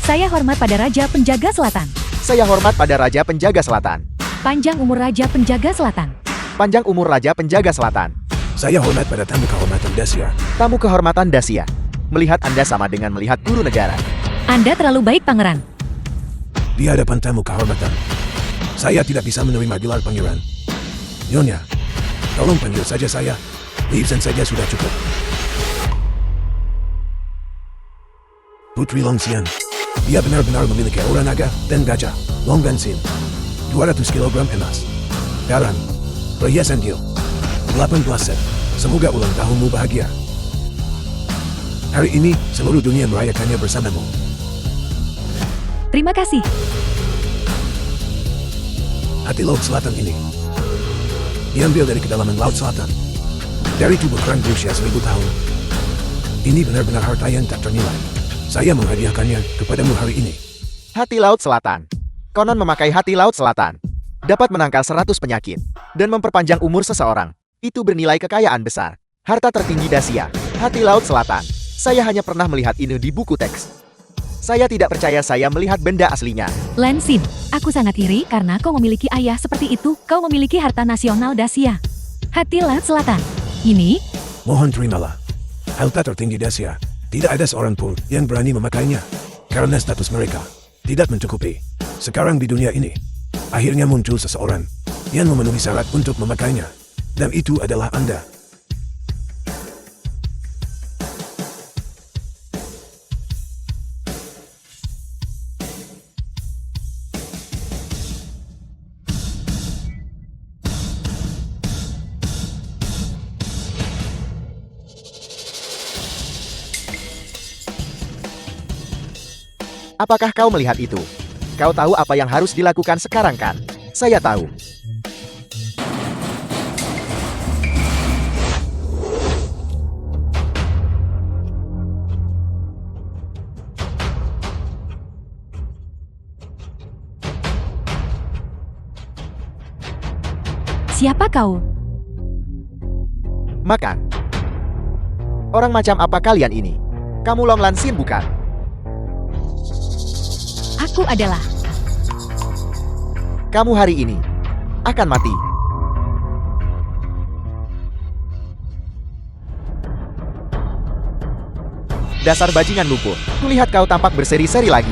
S2: Saya hormat pada Raja Penjaga Selatan.
S1: Saya hormat pada Raja Penjaga Selatan.
S2: Panjang umur Raja Penjaga Selatan.
S1: Panjang umur Raja Penjaga Selatan.
S5: Saya hormat pada tamu kehormatan Dacia.
S1: Tamu kehormatan Dacia. Melihat Anda sama dengan melihat guru negara.
S2: Anda terlalu baik, Pangeran.
S5: Di hadapan tamu kehormatan. Saya tidak bisa menerima gelar pangeran. Nyonya, tolong panggil saja saya. Lisan saja sudah cukup. Putri Long Xian. Dia benar-benar memiliki aura naga dan gajah. Long Gansin. 200 kg emas. Garam. Perhiasan deal. 18 set. Semoga ulang tahunmu bahagia. Hari ini, seluruh dunia merayakannya bersamamu.
S2: Terima kasih.
S5: Hati Laut Selatan ini diambil dari kedalaman Laut Selatan. Dari tubuh kerang berusia 1000 tahun. Ini benar-benar harta yang tak ternilai. Saya menghadiahkannya kepadamu hari ini.
S1: Hati Laut Selatan. Konon memakai hati Laut Selatan dapat menangkal 100 penyakit dan memperpanjang umur seseorang. Itu bernilai kekayaan besar. Harta tertinggi Dacia. Hati Laut Selatan. Saya hanya pernah melihat ini di buku teks. Saya tidak percaya saya melihat benda aslinya.
S2: Lansin, aku sangat iri karena kau memiliki ayah seperti itu. Kau memiliki harta nasional Dacia. Hati Laut Selatan. Ini,
S5: Mohon terimalah. Harta tertinggi Dacia. Tidak ada seorang pun yang berani memakainya. Karena status mereka tidak mencukupi. Sekarang di dunia ini, akhirnya muncul seseorang yang memenuhi syarat untuk memakainya. Dan itu adalah Anda.
S1: Apakah kau melihat itu? Kau tahu apa yang harus dilakukan sekarang kan? Saya tahu.
S2: siapa kau?
S1: Makan. Orang macam apa kalian ini? Kamu Long Lansin bukan?
S2: Aku adalah
S1: Kamu hari ini akan mati. Dasar bajingan lumpuh, kulihat kau tampak berseri-seri lagi.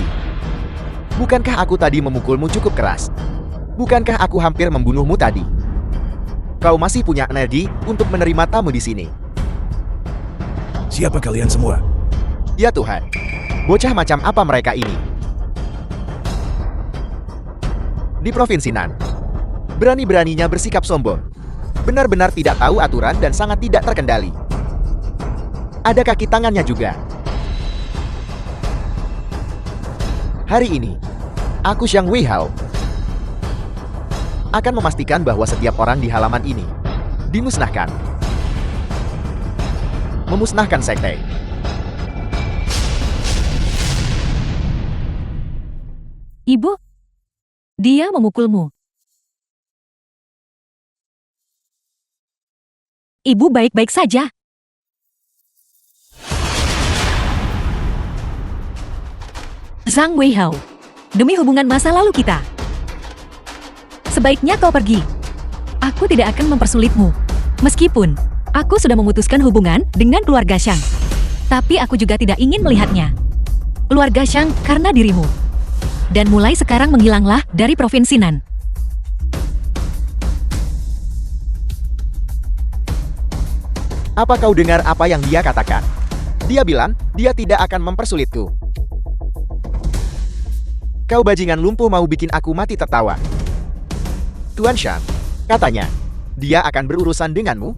S1: Bukankah aku tadi memukulmu cukup keras? Bukankah aku hampir membunuhmu tadi? Kau masih punya energi untuk menerima tamu di sini.
S5: Siapa kalian semua?
S1: Ya Tuhan, bocah macam apa mereka ini? Di Provinsi Nan, berani-beraninya bersikap sombong. Benar-benar tidak tahu aturan dan sangat tidak terkendali. Ada kaki tangannya juga. Hari ini, aku Xiang Weihao akan memastikan bahwa setiap orang di halaman ini dimusnahkan. Memusnahkan sekte.
S2: Ibu, dia memukulmu. Ibu baik-baik saja. Zhang Weihao, demi hubungan masa lalu kita, sebaiknya kau pergi. Aku tidak akan mempersulitmu. Meskipun aku sudah memutuskan hubungan dengan keluarga Shang. Tapi aku juga tidak ingin melihatnya. Keluarga Shang karena dirimu. Dan mulai sekarang menghilanglah dari Provinsi Nan.
S1: Apa kau dengar apa yang dia katakan? Dia bilang, dia tidak akan mempersulitku. Kau bajingan lumpuh mau bikin aku mati tertawa. Tuan Shang, katanya, dia akan berurusan denganmu?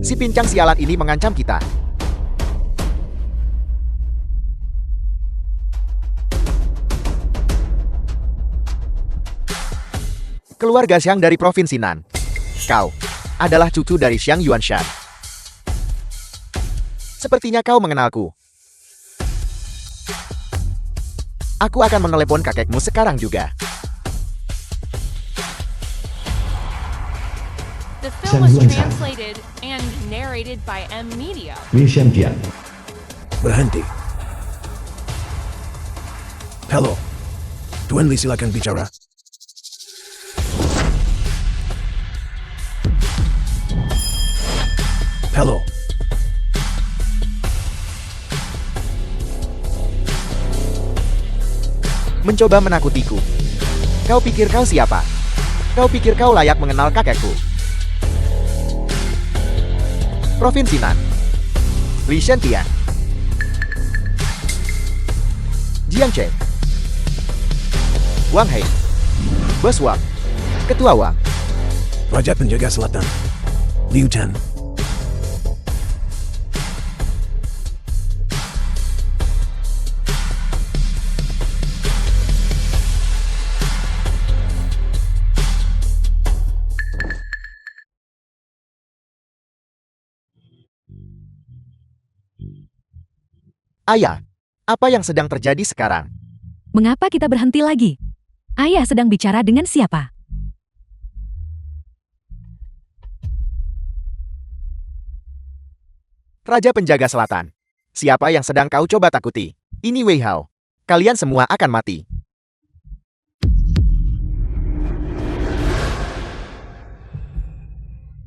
S1: Si pincang sialan ini mengancam kita. Keluarga Xiang dari Provinsi Nan. Kau adalah cucu dari Xiang Yuanshan. Sepertinya kau mengenalku. Aku akan menelepon kakekmu sekarang juga.
S4: The film was
S3: Xiang Yuanshan.
S4: translated and narrated by M Media.
S3: Wei Xiantian.
S5: Berhenti. Halo. Tuan Li silakan bicara. Halo.
S1: Mencoba menakutiku. Kau pikir kau siapa? Kau pikir kau layak mengenal kakekku? Provinsi Nan. Li Shantian. Jiang Chen. Wang Hei. Bos Wang. Ketua Wang.
S5: Raja Penjaga Selatan. Liu Tan.
S1: Ayah, apa yang sedang terjadi sekarang?
S2: Mengapa kita berhenti lagi? Ayah sedang bicara dengan siapa?
S1: Raja Penjaga Selatan. Siapa yang sedang kau coba takuti? Ini Wei Hao. Kalian semua akan mati.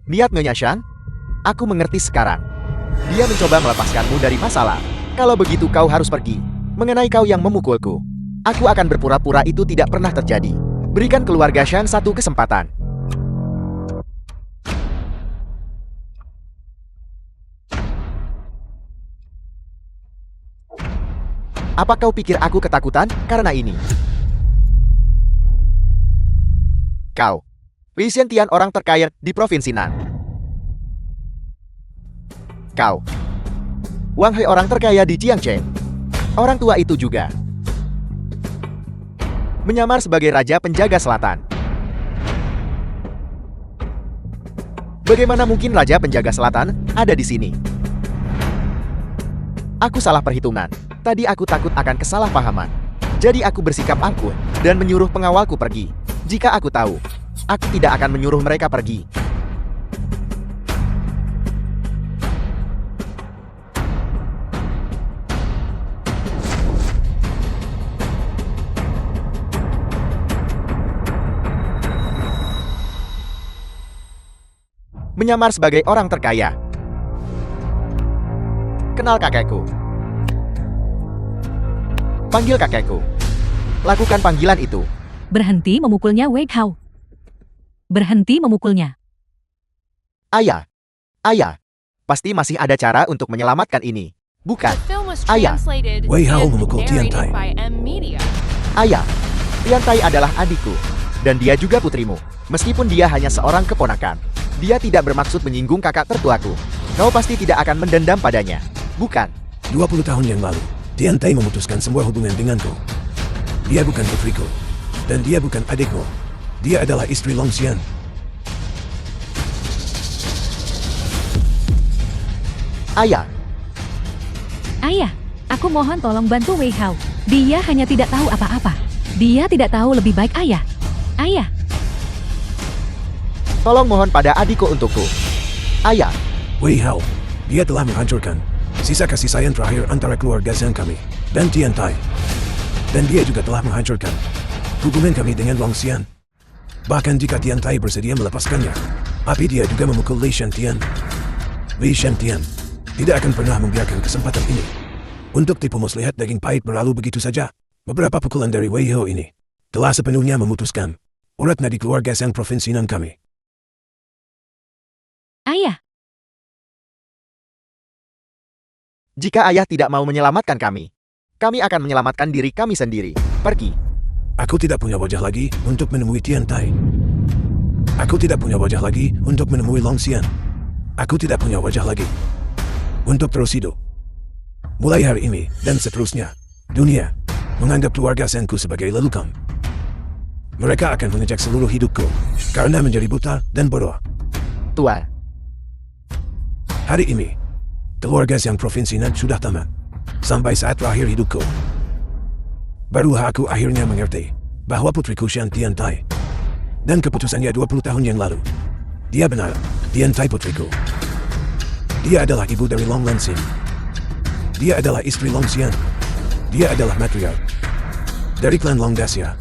S1: Lihat Nyonya Shan? Aku mengerti sekarang. Dia mencoba melepaskanmu dari masalah. Kalau begitu kau harus pergi. Mengenai kau yang memukulku, aku akan berpura-pura itu tidak pernah terjadi. Berikan keluarga Shan satu kesempatan. Apa kau pikir aku ketakutan karena ini? Kau, Wei Xiantian orang terkaya di Provinsi Nan. Kau, Wang Hei orang terkaya di Jiangcheng. Orang tua itu juga menyamar sebagai Raja Penjaga Selatan. Bagaimana mungkin Raja Penjaga Selatan ada di sini? Aku salah perhitungan. Tadi aku takut akan kesalahpahaman. Jadi aku bersikap angkuh dan menyuruh pengawalku pergi. Jika aku tahu, aku tidak akan menyuruh mereka pergi. Menyamar sebagai orang terkaya. Kenal kakekku. Panggil kakekku. Lakukan panggilan itu.
S2: Berhenti memukulnya, Wei Hao. Berhenti memukulnya.
S1: Ayah. Ayah. Pasti masih ada cara untuk menyelamatkan ini. Bukan.
S4: The film was
S1: Ayah.
S4: translated
S5: Wei Hao
S4: and
S5: memukul Tian Tai.
S4: narrated by M Media.
S1: Ayah. Tian Tai adalah adikku. Dan dia juga putrimu. Meskipun dia hanya seorang keponakan. Dia tidak bermaksud menyinggung kakak tertuaku. Kau pasti tidak akan mendendam padanya. Bukan.
S5: 20 tahun yang lalu, Tian Tai memutuskan semua hubungan denganku. Dia bukan putriku. Dan dia bukan adikmu. Dia adalah istri Long Xian.
S1: Ayah.
S2: Ayah, aku mohon tolong bantu Wei Hao. Dia hanya tidak tahu apa-apa. Dia tidak tahu lebih baik ayah. Ayah,
S1: Tolong mohon pada adikku untukku. Ayah.
S5: Wei Hao, dia telah menghancurkan sisa kasih sayang terakhir antara keluarga Zhang kami dan Tian Tai. Dan dia juga telah menghancurkan hubungan kami dengan Long Xian. Bahkan jika Tian Tai bersedia melepaskannya, tapi dia juga memukul Li Shantian. Li Shantian tidak akan pernah membiarkan kesempatan ini untuk tipu muslihat daging pahit berlalu begitu saja. Beberapa pukulan dari Wei Hao ini telah sepenuhnya memutuskan urat nadi keluarga Zhang provinsian kami.
S2: ayah,
S1: Jika ayah tidak mau menyelamatkan kami akan menyelamatkan diri kami sendiri. Pergi.
S5: Aku tidak punya wajah lagi untuk menemui Tian Tai. Aku tidak punya wajah lagi untuk menemui Long Xian. Aku tidak punya wajah lagi untuk terus hidup. Mulai hari ini dan seterusnya, dunia menganggap keluarga Zhangku sebagai lelucon. Mereka akan mengejek seluruh hidupku karena menjadi buta dan bodoh.
S1: Tuan.
S5: Hari ini, keluarga Zhang provinsian sudah tamat. Sampai saat terakhir hidupku. Barulah aku akhirnya mengerti bahwa putriku Shan Tian Tai. Dan keputusannya 20 tahun yang lalu. Dia benar, Tian Tai putriku. Dia adalah ibu dari Long Lanxin. Dia adalah istri Long Xian. Dia adalah matriark dari klan Long Daxia.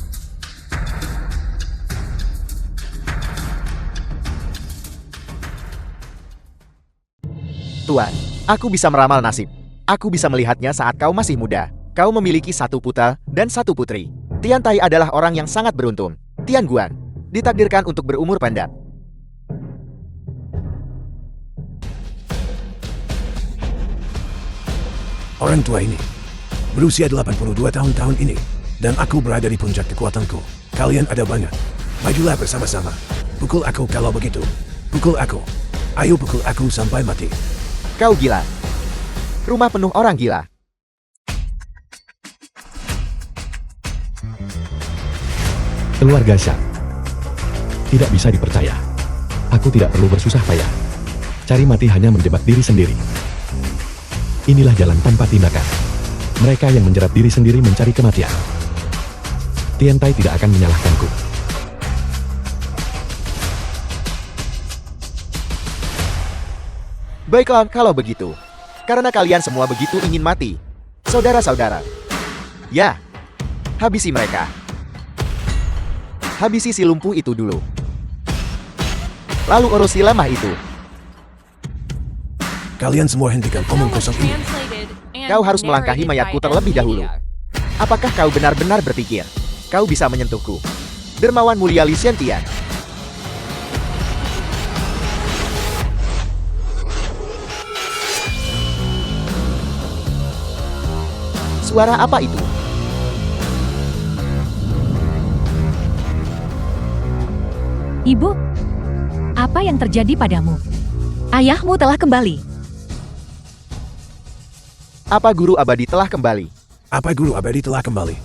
S1: Tuan, aku bisa meramal nasib. Aku bisa melihatnya saat kau masih muda. Kau memiliki satu putra dan satu putri. Tian Tai adalah orang yang sangat beruntung. Tian Guan ditakdirkan untuk berumur pendek.
S5: Orang tua ini berusia 82 tahun ini. Dan aku berada di puncak kekuatanku. Kalian ada banyak. Majulah bersama-sama. Pukul aku kalau begitu. Pukul aku. Ayo pukul aku sampai mati.
S1: Kau gila. Rumah penuh orang gila.
S3: Keluarga Zhang. Tidak bisa dipercaya. Aku tidak perlu bersusah payah. Cari mati hanya menjebak diri sendiri. Inilah jalan tanpa tindakan. Mereka yang menjerat diri sendiri mencari kematian. Tian Tai tidak akan menyalahkanku.
S1: Baiklah kalau begitu. Karena kalian semua begitu ingin mati. Saudara-saudara. Ya. Habisi mereka. Habisi si lumpuh itu dulu. Lalu urusi lemah itu.
S5: Kalian semua hentikan
S4: The film
S5: omong
S4: was
S5: kosong ini.
S4: translated and
S1: Kau harus melangkahi
S4: narrated
S1: mayatku
S4: by
S1: terlebih
S4: M
S1: dahulu.
S4: Media.
S1: Apakah kau benar-benar berpikir kau bisa menyentuhku? Dermawan mulia Li Shantian. Suara apa itu?
S2: ibu. Apa yang terjadi padamu? Ayahmu telah kembali.
S1: Apa guru abadi telah kembali?
S5: Apa guru abadi telah kembali?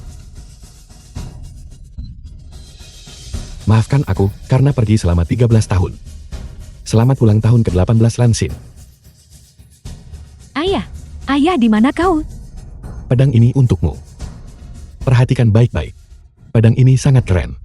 S3: Maafkan aku karena pergi selama 13 tahun. Selamat ulang tahun ke-18 Lanxin.
S2: Ayah, ayah di mana kau?
S3: Pedang ini untukmu. Perhatikan baik-baik. Pedang ini sangat keren.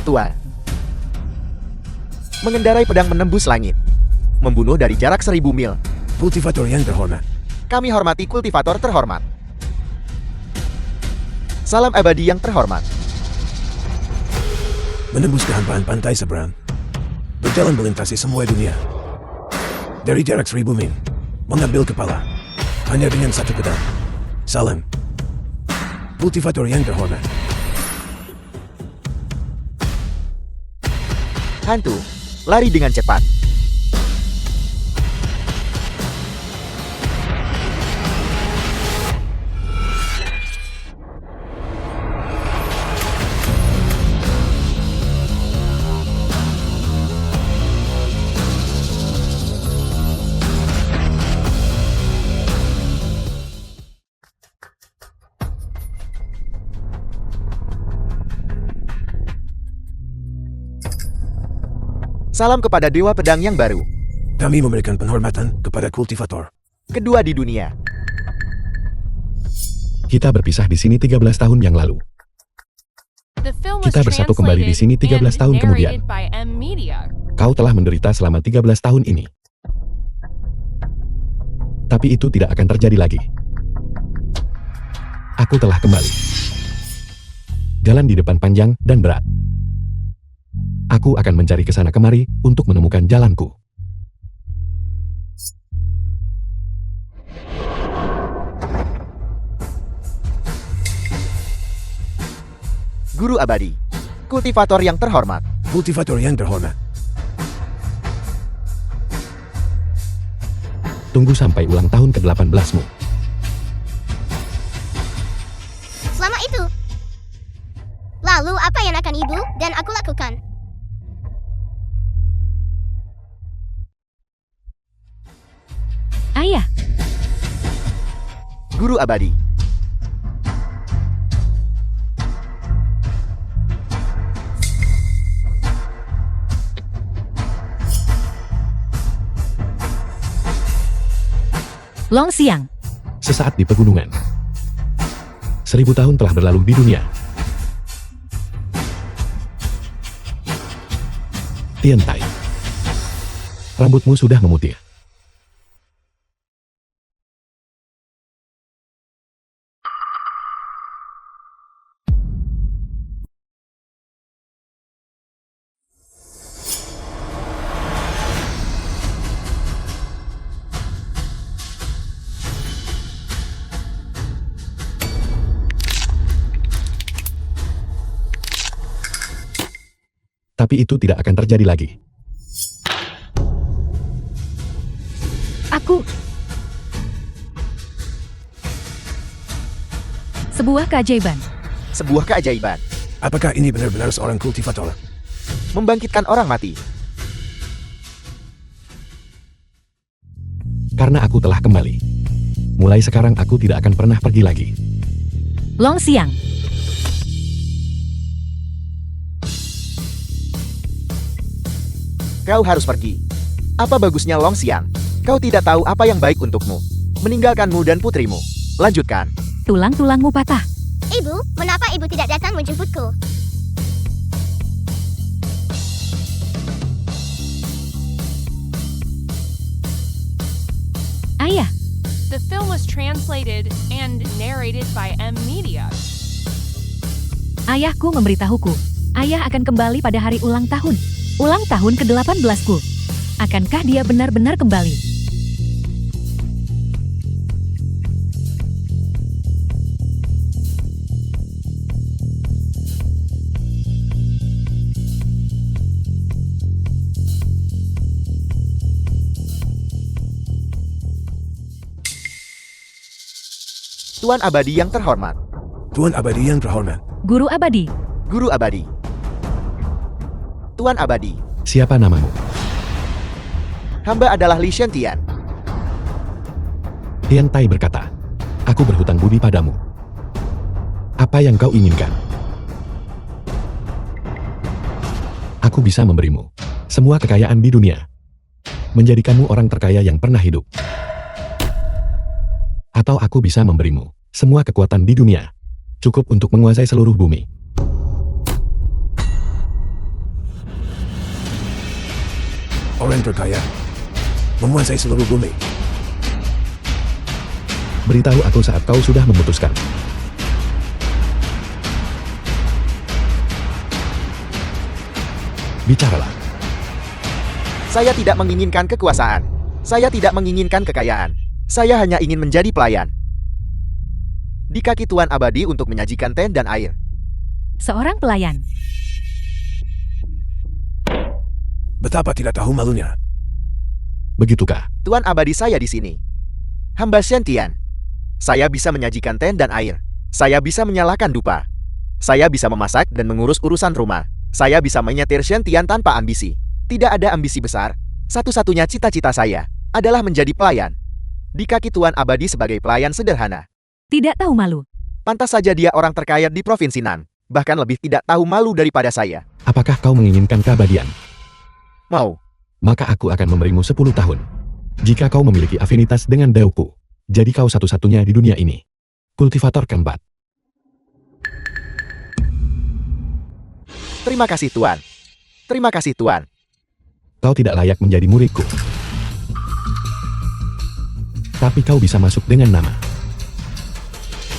S1: Tuan. Mengendarai pedang menembus langit. Membunuh dari jarak 1000 mil.
S5: Kultivator yang terhormat.
S1: Kami hormati kultivator terhormat. Salam abadi yang terhormat.
S5: Menembus kehampaan pantai seberang. Berjalan melintasi semua dunia. Dari jarak 1000 mil. Mengambil kepala. Hanya dengan satu pedang. Salam. Kultivator yang terhormat.
S1: Hantu. Lari dengan cepat. Salam kepada Dewa Pedang yang baru.
S5: Kami memberikan penghormatan kepada kultivator.
S1: Kedua di dunia.
S3: Kita berpisah di sini 13 tahun yang lalu.
S4: The film was
S3: Kita bersatu kembali di sini 13
S4: translated
S3: tahun
S4: and
S3: kemudian.
S4: narrated by M Media.
S3: Kau telah menderita selama 13 tahun ini. Tapi itu tidak akan terjadi lagi. Aku telah kembali. Jalan di depan panjang dan berat. Aku akan mencari ke sana kemari untuk menemukan jalanku.
S1: Guru abadi. Kultivator yang terhormat.
S5: Kultivator yang terhormat.
S3: Tunggu sampai ulang tahun ke-18-mu.
S6: Selama itu. Lalu apa yang akan ibu dan aku lakukan?
S2: Ayah,
S1: Guru abadi.
S2: Long Xiang.
S3: Sesaat di pegunungan. 1000 tahun telah berlalu di dunia. Tiantai. Rambutmu sudah memutih. Tapi itu tidak akan terjadi lagi.
S2: Aku. Sebuah keajaiban.
S1: Sebuah keajaiban.
S5: Apakah ini benar-benar seorang kultivator?
S1: Membangkitkan orang mati.
S3: Karena aku telah kembali. Mulai sekarang aku tidak akan pernah pergi lagi.
S2: Long Xiang.
S1: Kau harus pergi. Apa bagusnya Long Xiang? Kau tidak tahu apa yang baik untukmu. Meninggalkanmu dan putrimu. Lanjutkan.
S2: Tulang-tulangmu patah.
S6: Ibu, mengapa ibu tidak datang menjemputku?
S2: Ayah,
S4: The film was translated and narrated by M Media.
S2: ayahku memberitahuku. Ayah akan kembali pada hari ulang tahun. Ulang tahun ke-18ku. Akankah dia benar-benar kembali?
S1: Tuan abadi yang terhormat.
S5: Tuan abadi yang terhormat.
S2: Guru abadi.
S1: Guru abadi. Tuan abadi.
S3: Siapa namamu?
S1: Hamba adalah Li Shantian.
S3: Tiantai berkata, aku berhutang budi padamu. Apa yang kau inginkan? Aku bisa memberimu semua kekayaan di dunia. Menjadikanmu orang terkaya yang pernah hidup. Atau aku bisa memberimu semua kekuatan di dunia. Cukup untuk menguasai seluruh bumi.
S5: Orang terkaya. Menguasai seluruh bumi.
S3: Beritahu aku saat kau sudah memutuskan. Bicaralah.
S1: Saya tidak menginginkan kekuasaan. Saya tidak menginginkan kekayaan. Saya hanya ingin menjadi pelayan. Di kaki Tuan Abadi untuk menyajikan teh dan air.
S2: Seorang pelayan.
S5: Betapa tidak tahu malunya.
S3: Begitukah?
S1: Tuan Abadi saya di sini. Hamba Shen Tian. Saya bisa menyajikan teh dan air. Saya bisa menyalakan dupa. Saya bisa memasak dan mengurus urusan rumah. Saya bisa menyetir Shen Tian tanpa ambisi. Tidak ada ambisi besar. Satu-satunya cita-cita saya adalah menjadi pelayan. Di kaki Tuan Abadi sebagai pelayan sederhana.
S2: Tidak tahu malu.
S1: Pantas saja dia orang terkaya di Provinsi Nan. Bahkan lebih tidak tahu malu daripada saya.
S3: Apakah kau menginginkan keabadian?
S1: Mau.
S3: Maka aku akan memberimu 10 tahun. Jika kau memiliki afinitas dengan Daoku, jadi kau satu-satunya di dunia ini. Kultivator keempat.
S1: Terima kasih Tuan. Terima kasih Tuan.
S3: Kau tidak layak menjadi muridku. Tapi kau bisa masuk dengan nama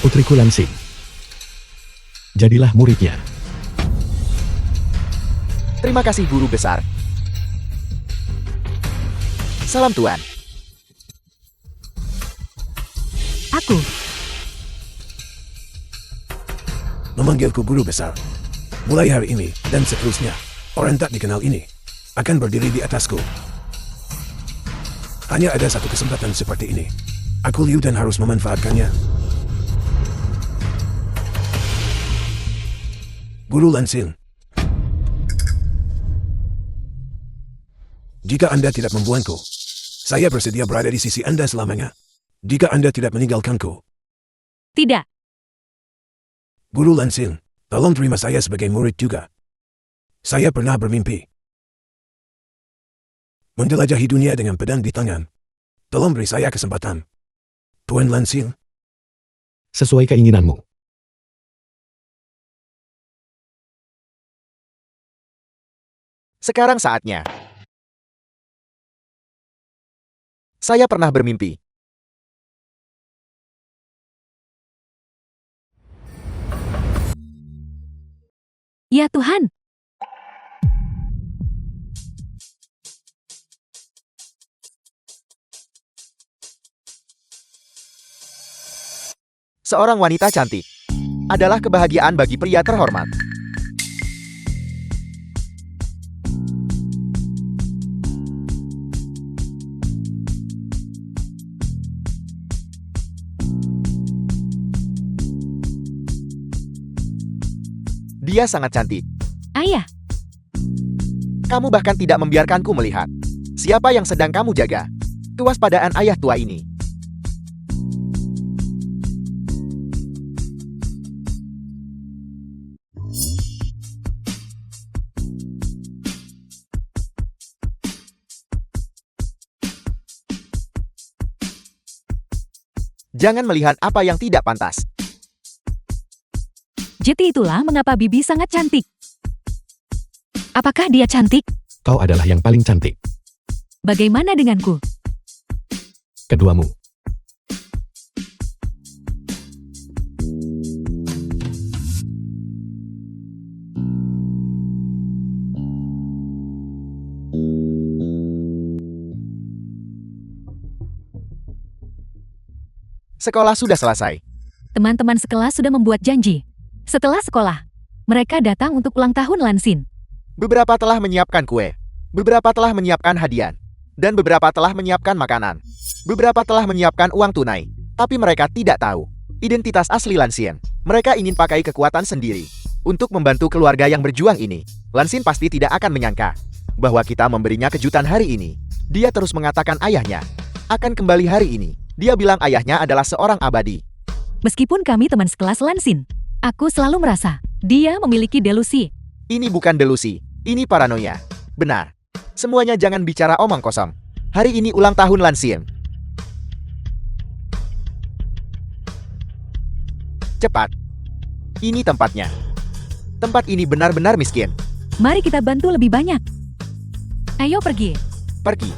S3: Putriku Lansin. Jadilah muridnya.
S1: Terima kasih Guru Besar. Salam Tuan.
S2: Aku.
S5: Memanggilku guru besar. Mulai hari ini dan seterusnya, orang tak dikenal ini akan berdiri di atasku. Hanya ada satu kesempatan seperti ini. Aku liu dan harus memanfaatkannya. Guru Lansin. Jika Anda tidak membuangku, saya bersedia berada di sisi Anda selamanya. Jika Anda tidak meninggalkanku.
S2: Tidak.
S5: Guru Lansin, tolong terima saya sebagai murid juga. Saya pernah bermimpi menjelajahi dunia dengan pedang di tangan. Tolong beri saya kesempatan. Tuan Lansin.
S3: Sesuai keinginanmu.
S1: Sekarang saatnya. Saya pernah bermimpi.
S2: Ya Tuhan.
S1: Seorang wanita cantik adalah kebahagiaan bagi pria terhormat. Dia sangat cantik.
S2: Ayah.
S1: Kamu bahkan tidak membiarkanku melihat siapa yang sedang kamu jaga. Kewaspadaan ayah tua ini. Jangan melihat apa yang tidak pantas.
S2: Jadi itulah mengapa Bibi sangat cantik. Apakah dia cantik?
S3: Kau adalah yang paling cantik.
S2: Bagaimana denganku?
S3: Keduamu.
S1: Sekolah sudah selesai.
S2: Teman-teman sekelas sudah membuat janji. Setelah sekolah, mereka datang untuk ulang tahun Lansin.
S1: Beberapa telah menyiapkan kue. Beberapa telah menyiapkan hadiah. Dan beberapa telah menyiapkan makanan. Beberapa telah menyiapkan uang tunai. Tapi mereka tidak tahu identitas asli Lansin. Mereka ingin pakai kekuatan sendiri untuk membantu keluarga yang berjuang ini. Lansin pasti tidak akan menyangka bahwa kita memberinya kejutan hari ini. Dia terus mengatakan ayahnya akan kembali hari ini. Dia bilang ayahnya adalah seorang abadi.
S2: Meskipun kami teman sekelas Lansin, aku selalu merasa dia memiliki delusi.
S1: Ini bukan delusi, ini paranoia. Benar. Semuanya jangan bicara omong kosong. Hari ini ulang tahun Lansin. Cepat. Ini tempatnya. Tempat ini benar-benar miskin.
S2: Mari kita bantu lebih banyak. Ayo pergi.
S1: Pergi.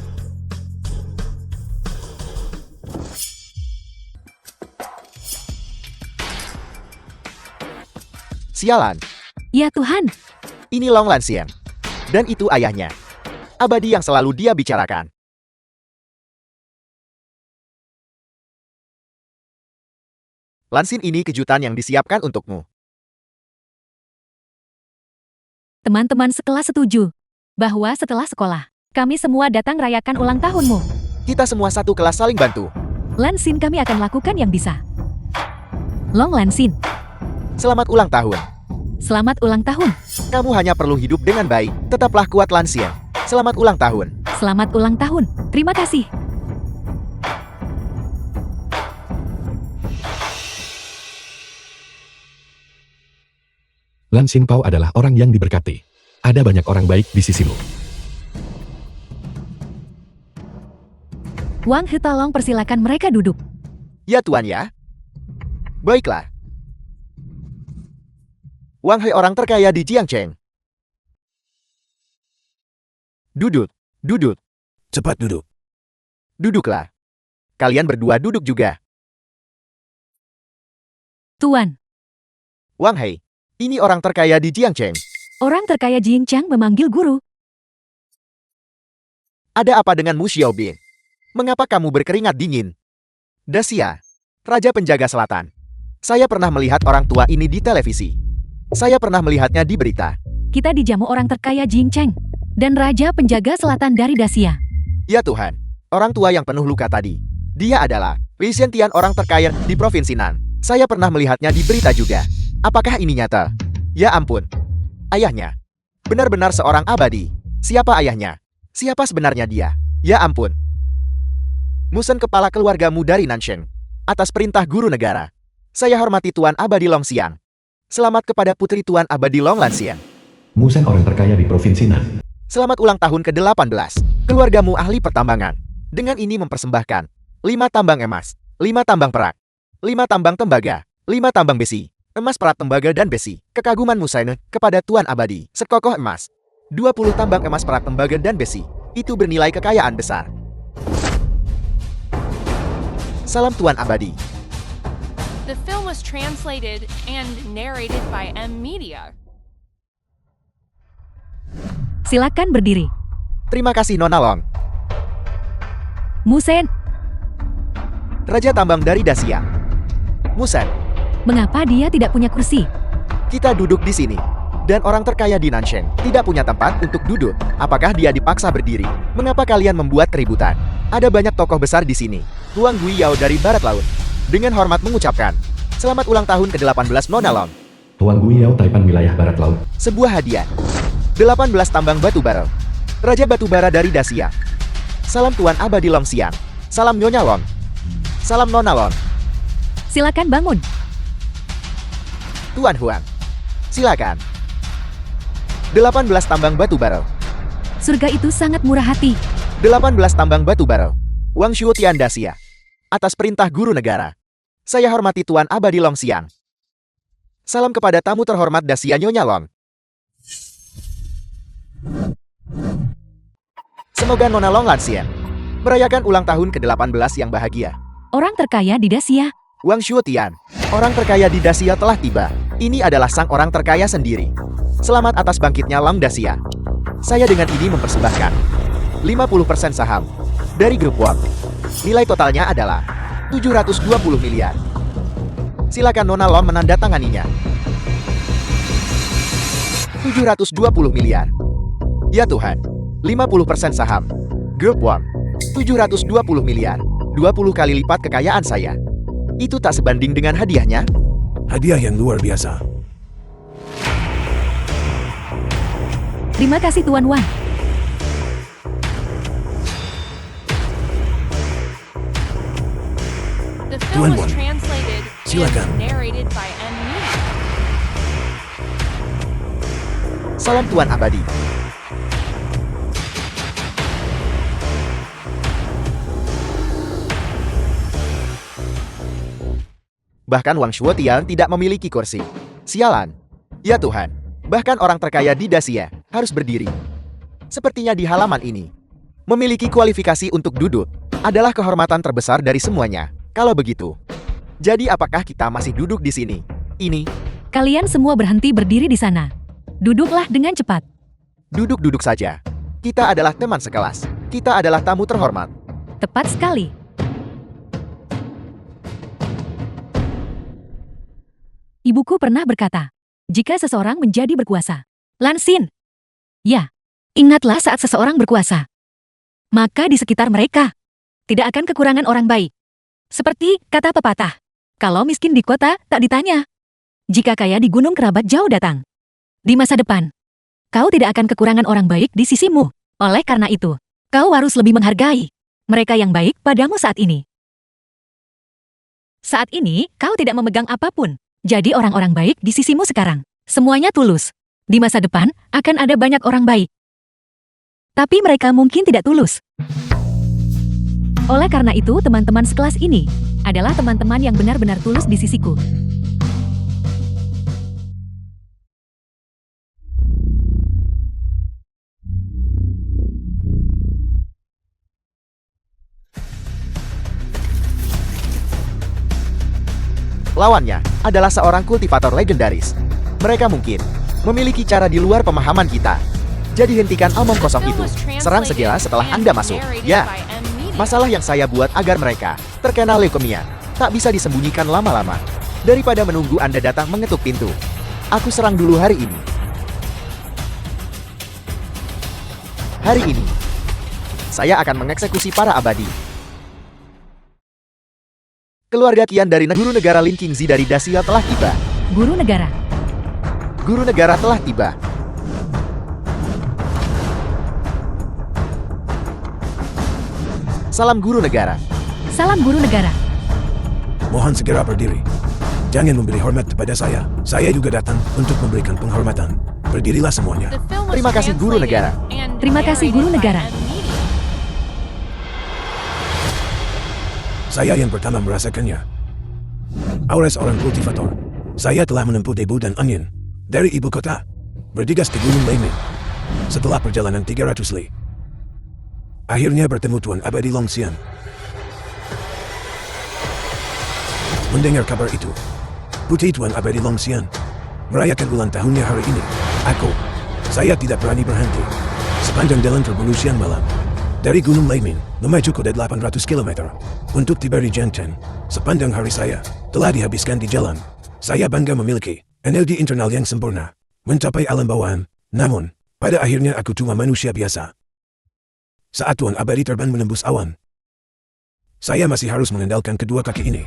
S1: Sialan,
S2: Ya Tuhan,
S1: ini Long Lansian. Dan itu ayahnya. Abadi yang selalu dia bicarakan. Lansin, ini kejutan yang disiapkan untukmu.
S2: teman-teman sekelas setuju bahwa setelah sekolah, kami semua datang rayakan ulang tahunmu.
S1: Kita semua satu kelas saling bantu.
S2: Lansin, kami akan lakukan yang bisa. Long Lansin,
S1: Selamat ulang tahun.
S2: selamat ulang tahun.
S1: Kamu hanya perlu hidup dengan baik. Tetaplah kuat, Lansian. Selamat ulang tahun.
S2: Selamat ulang tahun. Terima kasih.
S3: Lan Xingpao adalah orang yang diberkati. Ada banyak orang baik di sisimu.
S2: Wang He, tolong persilakan mereka duduk.
S1: Ya Tuan ya. Baiklah. Wang He orang terkaya di Jiangcheng. Duduk, duduk,
S5: Cepat duduk.
S1: duduklah. Kalian berdua duduk juga.
S2: Tuan,
S1: Wang He, ini orang terkaya di Jiangcheng.
S2: orang terkaya Jingchang memanggil guru.
S1: Ada apa dengan Mu Xiaobin? Mengapa kamu berkeringat dingin? Daxia, Raja Penjaga Selatan. Saya pernah melihat orang tua ini di televisi. Saya pernah melihatnya di berita.
S2: Kita dijamu orang terkaya Jingcheng dan Raja Penjaga Selatan dari Daxia.
S1: Ya Tuhan, orang tua yang penuh luka tadi. Dia adalah Wei Xiantian, orang terkaya di Provinsi Nan. Saya pernah melihatnya di berita juga. Apakah ini nyata? Ya ampun. Ayahnya. Benar-benar seorang abadi. Siapa ayahnya? Siapa sebenarnya dia? Ya ampun. Musen, kepala keluargamu dari Nansheng. Atas perintah guru negara. Saya hormati Tuan Abadi Long Xiang. Selamat kepada putri Tuan Abadi Long Lansian.
S3: Musen orang terkaya di Provinsi Nan.
S1: Selamat ulang tahun ke-18. Keluargamu ahli pertambangan. Dengan ini mempersembahkan 5 tambang emas, 5 tambang perak, 5 tambang tembaga, 5 tambang besi, emas, perak, tembaga, dan besi. Kekaguman Musaine kepada Tuan Abadi, sekokoh emas. 20 tambang emas, perak, tembaga, dan besi. Itu bernilai kekayaan besar. Salam Tuan Abadi.
S4: The film was translated and narrated by M Media.
S2: Silakan berdiri.
S1: Terima kasih Nona Long.
S2: Musen,
S1: Raja Tambang dari Daxia. Musen,
S2: mengapa dia tidak punya kursi?
S1: kita duduk di sini. Dan orang terkaya di Nansheng tidak punya tempat untuk duduk. Apakah dia dipaksa berdiri? Mengapa kalian membuat keributan? Ada banyak tokoh besar di sini. Tuan Guiyao dari Barat Laut. Dengan hormat mengucapkan, selamat ulang tahun ke-18 Nona Long.
S3: Tuan Guiyao Taipan wilayah Barat Laut.
S1: Sebuah hadiah. 18 tambang batu bara. Raja batu bara dari Daxia. Salam Tuan Abadi Long Xiang. Salam Nyonya Long. Salam Nona Long.
S2: Silakan bangun.
S1: Tuan Huang. Silakan. 18 tambang batu bara.
S2: Surga itu sangat murah hati.
S1: 18 tambang batu bara. Wang Shuotian Daxia. Atas perintah guru negara. Saya hormati Tuan Abadi Long Xiang. Salam kepada tamu terhormat Daxia Nyonya Long. Semoga Nona Long Lansian merayakan ulang tahun ke-18 yang bahagia.
S2: Orang terkaya di Daxia.
S1: Wang Shuotian, orang terkaya di Daxia telah tiba. Ini adalah sang orang terkaya sendiri. Selamat atas bangkitnya Long Daxia. Saya dengan ini mempersembahkan 50% saham dari grup Wang. Nilai totalnya adalah 720 miliar. Silakan Nona Long menandatanganinya. 720 miliar. Ya Tuhan, 50% saham. Grup Wang, 720 miliar. 20 kali lipat kekayaan saya. Itu tak sebanding dengan hadiahnya.
S5: Hadiah yang luar biasa.
S2: Terima kasih Tuan Wang.
S4: The
S5: Tuan
S4: film was
S5: Wan,
S4: translated
S5: silakan.
S4: and narrated by M Media.
S1: Salam Tuan Abadi. Bahkan Wang Shuotian tidak memiliki kursi. Sialan. Ya Tuhan. Bahkan orang terkaya di Daxia harus berdiri. Sepertinya di halaman ini. Memiliki kualifikasi untuk duduk adalah kehormatan terbesar dari semuanya. Kalau begitu, jadi apakah kita masih duduk di sini? Ini,
S2: Kalian semua berhenti berdiri di sana. Duduklah dengan cepat.
S1: duduk-duduk saja. Kita adalah teman sekelas. Kita adalah tamu terhormat.
S2: Tepat sekali. Ibuku pernah berkata, jika seseorang menjadi berkuasa, Lansin. Ya, ingatlah saat seseorang berkuasa. Maka di sekitar mereka, tidak akan kekurangan orang baik. Seperti kata pepatah, kalau miskin di kota, tak ditanya. Jika kaya di gunung kerabat jauh datang. Di masa depan, kau tidak akan kekurangan orang baik di sisimu. Oleh karena itu, kau harus lebih menghargai mereka yang baik padamu saat ini. Saat ini, kau tidak memegang apapun. Jadi orang-orang baik di sisimu sekarang. Semuanya tulus. Di masa depan, akan ada banyak orang baik. Tapi mereka mungkin tidak tulus. Oleh karena itu, teman-teman sekelas ini adalah teman-teman yang benar-benar tulus di sisiku.
S1: Lawannya adalah seorang kultivator legendaris. Mereka mungkin memiliki cara di luar pemahaman kita. Jadi hentikan omong kosong itu. Serang segera setelah Anda masuk. Ya, masalah yang saya buat agar mereka terkena leukemia tak bisa disembunyikan lama-lama. Daripada menunggu Anda datang mengetuk pintu, aku serang dulu hari ini. Hari ini, saya akan mengeksekusi para abadi. Keluarga kian dari Guru Negara Lin Qingzi dari Dacia telah tiba.
S2: Guru negara.
S1: Guru Negara telah tiba. Salam Guru Negara.
S2: Salam Guru Negara.
S5: Mohon segera berdiri. Jangan memberi hormat kepada saya. Saya juga datang untuk memberikan penghormatan. Berdirilah semuanya.
S4: The film was
S1: Terima kasih, Guru
S4: translated
S1: Negara.
S4: and
S2: Terima kasih, Guru
S4: narrated by
S2: Negara.
S4: M Media.
S5: Saya yang pertama merasakannya. Aura seorang kultivator. Saya telah menempuh debu dan angin dari ibu kota, berdigas ke Gunung Leimin. Setelah perjalanan 300 li, akhirnya bertemu Tuan Abadi Longxian. Mendengar kabar itu, putih Tuan Abadi Longxian merayakan ulang tahunnya hari ini. Saya tidak berani berhenti. Sepanjang jalan terbunuh siang malam, dari Gunung Leimin memacu kode 800 km untuk tiba di Jiangchen. Sepanjang hari saya telah dihabiskan di jalan. Saya bangga memiliki energi internal yang sempurna, mencapai alam bawahan. Namun, pada akhirnya aku cuma manusia biasa. Saat Tuan Abadi terbang menembus awan, saya masih harus mengandalkan kedua kaki ini.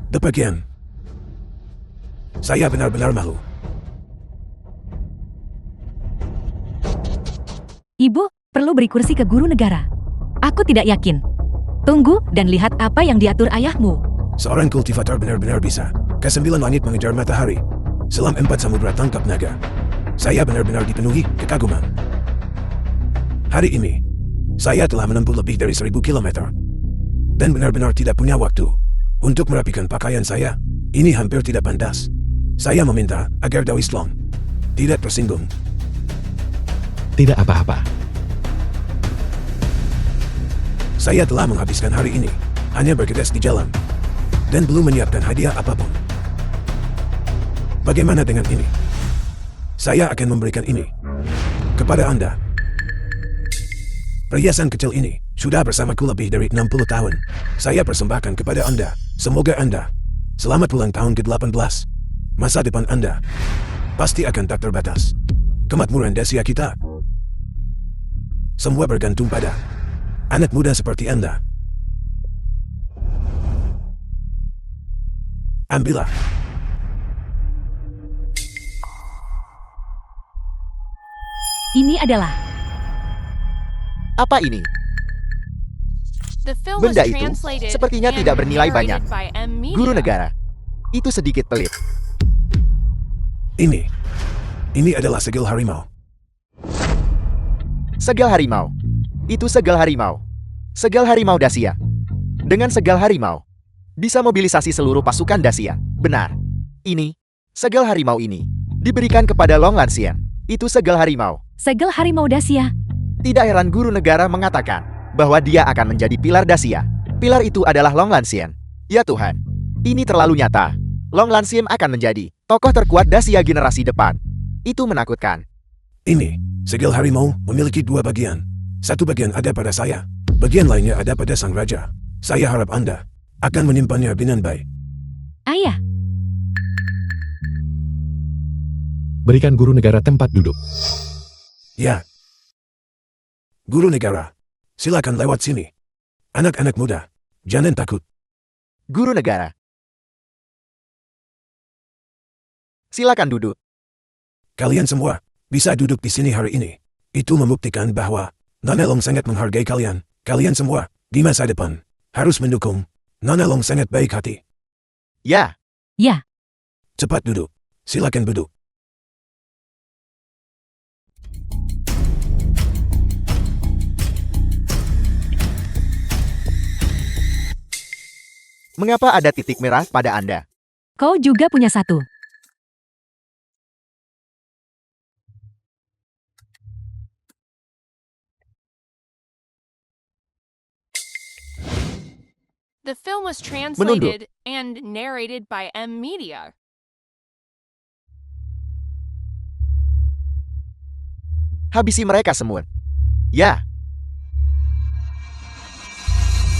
S5: Demikian, saya benar-benar malu.
S2: Ibu, perlu beri kursi ke Guru Negara. Aku tidak yakin. Tunggu dan lihat apa yang diatur ayahmu.
S5: Seorang kultivator benar-benar bisa. Kesembilan langit mengejar matahari. Selam 4 samudra tangkap naga. Saya benar-benar dipenuhi kekaguman. Hari ini, saya telah menempuh lebih dari 1000 km. Dan benar-benar tidak punya waktu untuk merapikan pakaian saya. Ini hampir tidak pantas. Saya meminta agar Dawis Long tidak tersinggung.
S3: Tidak apa-apa.
S5: Saya telah menghabiskan hari ini hanya bergegas di jalan dan belum menyiapkan hadiah apapun. Bagaimana dengan ini? Saya akan memberikan ini kepada Anda. Perhiasan kecil ini sudah bersamaku lebih dari 60 tahun. Saya persembahkan kepada Anda. Semoga Anda selamat ulang tahun ke-18. Masa depan Anda pasti akan tak terbatas. Kemakmuran Dacia kita semua bergantung pada anak muda seperti Anda. Ambillah.
S2: Ini adalah
S1: Apa ini?
S4: The film was
S1: Benda itu
S4: translated
S1: sepertinya
S4: and
S1: tidak bernilai banyak.
S4: narrated by M Media.
S1: Guru Negara. Itu sedikit pelit.
S5: Ini adalah segel harimau.
S1: Segel harimau. Itu segel harimau. Segel harimau Dacia. Dengan segel harimau, bisa mobilisasi seluruh pasukan Dacia. Benar. Ini, segel harimau ini, diberikan kepada Long Lanxian. Itu segel harimau.
S2: segel harimau Dacia.
S1: Tidak heran guru negara mengatakan bahwa dia akan menjadi pilar Dacia. Pilar itu adalah Long Lansien. Ya Tuhan, ini terlalu nyata. Long Lansien akan menjadi tokoh terkuat Dacia generasi depan. Itu menakutkan.
S5: Ini, segel harimau memiliki dua bagian. Satu bagian ada pada saya, bagian lainnya ada pada sang raja. Saya harap Anda akan menyimpannya dengan baik.
S2: Ayah,
S3: Berikan guru negara tempat duduk.
S5: Ya. Guru negara, silakan lewat sini. Anak-anak muda, jangan takut.
S1: Guru negara, silakan duduk.
S5: Kalian semua bisa duduk di sini hari ini. Itu membuktikan bahwa Nona Long sangat menghargai kalian. Kalian semua di masa depan harus mendukung. Nona Long sangat baik hati.
S1: Ya,
S2: ya,
S5: Cepat duduk. Silakan duduk.
S1: mengapa ada titik merah pada Anda?
S2: kau juga punya satu.
S4: The film was translated and narrated by M Media.
S1: Habisi mereka semua. Ya.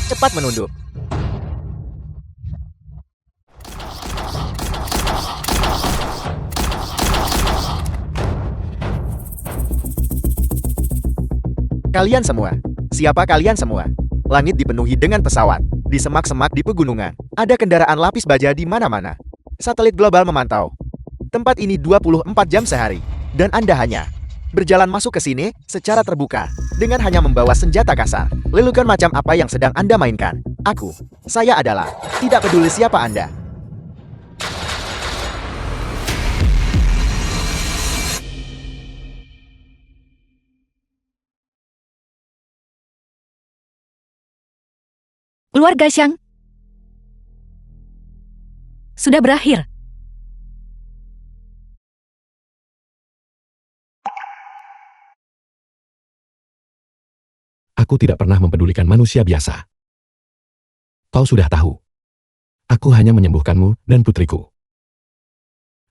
S1: Cepat menunduk. Kalian semua. Siapa kalian semua? Langit dipenuhi dengan pesawat. Di semak-semak di pegunungan. Ada kendaraan lapis baja di mana-mana. Satelit global memantau. Tempat ini 24 jam sehari. Dan Anda hanya berjalan masuk ke sini secara terbuka. Dengan hanya membawa senjata kasar. Lelucon macam apa yang sedang Anda mainkan? Saya adalah. Tidak peduli siapa Anda.
S2: Keluar Gasyang. Sudah berakhir.
S3: Aku tidak pernah mempedulikan manusia biasa. Kau sudah tahu. Aku hanya menyembuhkanmu dan putriku.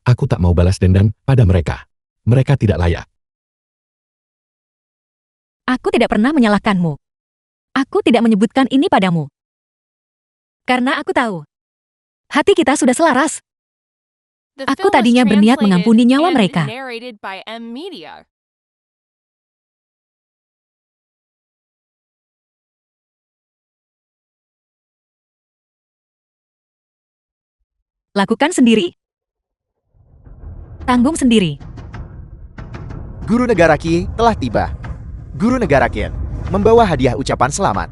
S3: Aku tak mau balas dendam pada mereka. Mereka tidak layak.
S2: Aku tidak pernah menyalahkanmu. Aku tidak menyebutkan ini padamu. Karena aku tahu. Hati kita sudah selaras.
S4: The
S2: Aku
S4: film was
S2: tadinya berniat
S4: translated
S2: mengampuni nyawa
S4: and
S2: mereka.
S4: narrated by M Media.
S2: Lakukan sendiri. Tanggung sendiri.
S1: Guru negara Qi telah tiba. Guru negara Qin membawa hadiah ucapan selamat.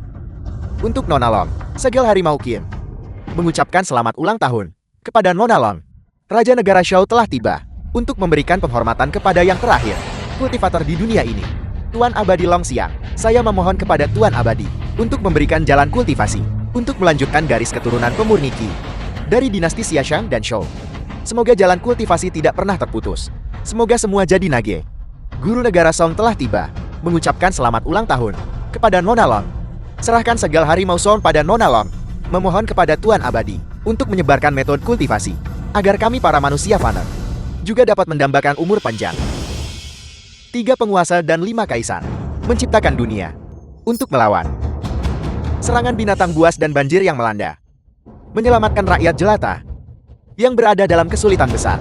S1: Untuk Nona Long, segel harimau Qin mengucapkan selamat ulang tahun kepada Nona Long. Raja negara Shao telah tiba untuk memberikan penghormatan kepada yang terakhir kultivator di dunia ini. Tuan Abadi Long Xiang, saya memohon kepada Tuan Abadi untuk memberikan jalan kultivasi untuk melanjutkan garis keturunan pemurni Qi dari dinasti Xiashang dan Shou. Semoga jalan kultivasi tidak pernah terputus. Semoga semua jadi nage. Guru negara Song telah tiba mengucapkan selamat ulang tahun kepada Nona Long. Serahkan segel harimau Song pada Nona Long. Memohon kepada Tuan Abadi untuk menyebarkan metode kultivasi agar kami para manusia fana juga dapat mendambakan umur panjang. 3 penguasa dan 5 kaisar menciptakan dunia untuk melawan serangan binatang buas dan banjir yang melanda, menyelamatkan rakyat jelata yang berada dalam kesulitan besar.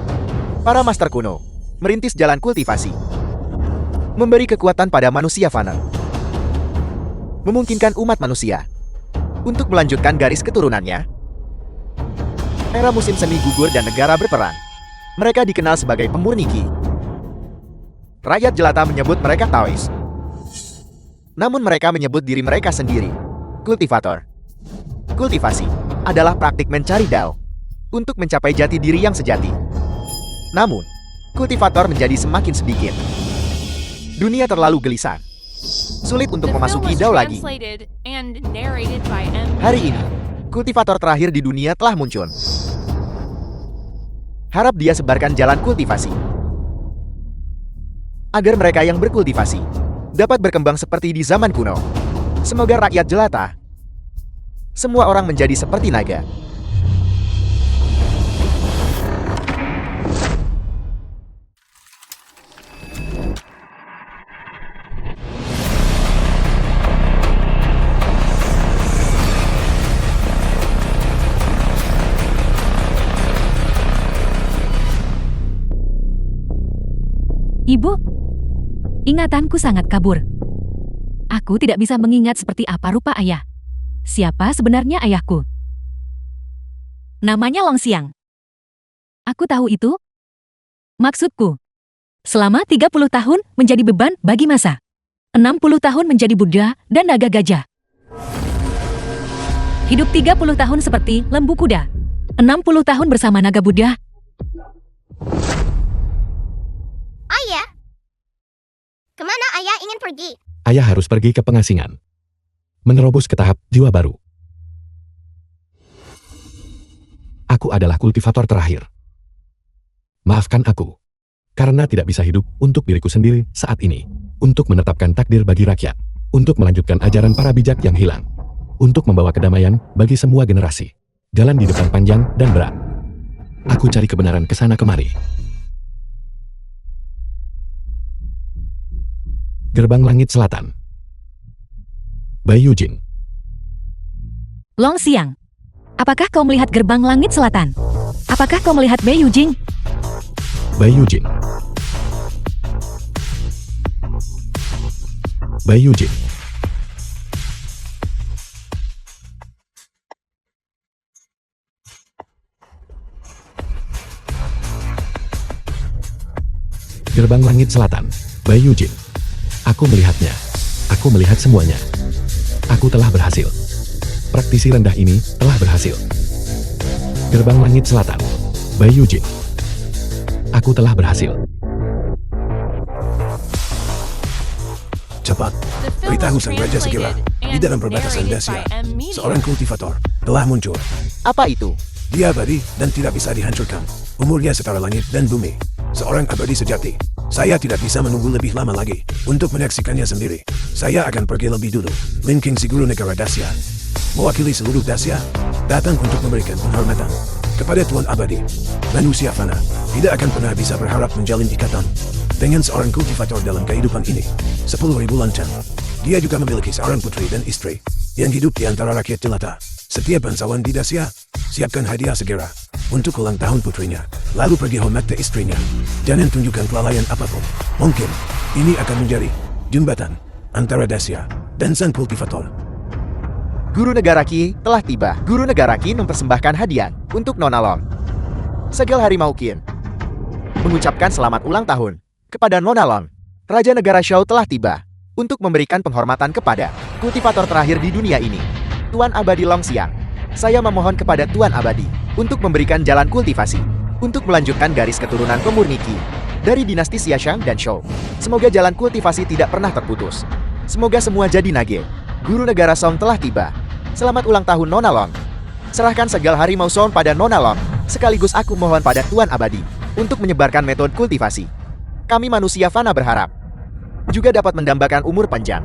S1: Para master kuno merintis jalan kultivasi, memberi kekuatan pada manusia fana, memungkinkan umat manusia untuk melanjutkan garis keturunannya. Era musim semi gugur dan negara berperang. Mereka dikenal sebagai pemurni Qi. Rakyat jelata menyebut mereka Taois. Namun mereka menyebut diri mereka sendiri kultivator. Kultivasi adalah praktik mencari Dao untuk mencapai jati diri yang sejati. Namun, kultivator menjadi semakin sedikit. Dunia terlalu gelisah. Sulit untuk
S4: The film
S1: memasuki
S4: was
S1: Dao lagi.
S4: translated and narrated by M
S1: Hari
S4: Media.
S1: ini, kultivator terakhir di dunia telah muncul. Harap dia sebarkan jalan kultivasi agar mereka yang berkultivasi dapat berkembang seperti di zaman kuno. Semoga rakyat jelata semua orang menjadi seperti naga.
S2: Ibu, ingatanku sangat kabur. Aku tidak bisa mengingat seperti apa rupa ayah. Siapa sebenarnya ayahku? Namanya Longxiang. Aku tahu itu. Maksudku, selama 30 tahun menjadi beban bagi masa. 60 tahun menjadi Buddha dan naga gajah. Hidup 30 tahun seperti lembu kuda. 60 tahun bersama naga Buddha.
S6: Ayah, kemana ayah ingin pergi?
S3: Ayah harus pergi ke pengasingan. Menerobos ke tahap jiwa baru. Aku adalah kultivator terakhir. Maafkan aku. Karena tidak bisa hidup untuk diriku sendiri saat ini. Untuk menetapkan takdir bagi rakyat. Untuk melanjutkan ajaran para bijak yang hilang. Untuk membawa kedamaian bagi semua generasi. Jalan di depan panjang dan berat. Aku cari kebenaran ke sana kemari. Gerbang Langit Selatan. Bai Yujing.
S2: Longxiang, apakah kau melihat gerbang langit selatan? Apakah kau melihat Bai Yujing?
S3: Bai Yujing. Bai Yujing. Gerbang Langit Selatan. Bai Yujing. Aku melihatnya. Aku melihat semuanya. Aku telah berhasil. Praktisi rendah ini telah berhasil. Gerbang Langit Selatan. Bai Yujing. Aku telah berhasil.
S5: Cepat,
S4: The film
S5: beritahu
S4: was
S5: sang raja segera.
S4: translated
S5: Di dalam
S4: and
S5: perbatasan
S4: narrated
S5: Dacia,
S4: by M. Media.
S5: seorang kultivator telah muncul.
S1: Apa itu?
S5: Dia abadi dan tidak bisa dihancurkan. Umurnya setara langit dan bumi. Seorang abadi sejati. Saya tidak bisa menunggu lebih lama lagi untuk menyaksikannya sendiri. Saya akan pergi lebih dulu. Lin King si guru negara Dacia, mewakili seluruh Dacia, datang untuk memberikan penghormatan kepada Tuan Abadi. Manusia fana tidak akan pernah bisa berharap menjalin ikatan dengan seorang kultivator dalam kehidupan ini. 10.000 lancang. Dia juga memiliki seorang putri dan istri yang hidup di antara rakyat jelata. Setiap bangsawan di Dacia, siapkan hadiah segera untuk ulang tahun putrinya. Lalu pergi hormat ke istrinya. Jangan tunjukkan kelalaian apapun. Mungkin ini akan menjadi jembatan antara Dacia dan sang kultivator.
S1: Guru Negara Qi telah tiba. Guru Negara Qi mempersembahkan hadiah untuk Nona Long. Segel Harimau Qin mengucapkan selamat ulang tahun kepada Nona Long. Raja Negara Shao telah tiba untuk memberikan penghormatan kepada kultivator terakhir di dunia ini, Tuan Abadi Longxiang. Saya memohon kepada Tuan Abadi untuk memberikan jalan kultivasi untuk melanjutkan garis keturunan pemurni Qi dari dinasti Xiashang dan Shou. Semoga jalan kultivasi tidak pernah terputus. Semoga semua jadi nage. Guru Negara Song telah tiba. Selamat ulang tahun Nona Long. Serahkan segel harimau Song pada Nona Long. Sekaligus aku mohon pada Tuan Abadi untuk menyebarkan metode kultivasi. Kami manusia fana berharap juga dapat mendambakan umur panjang.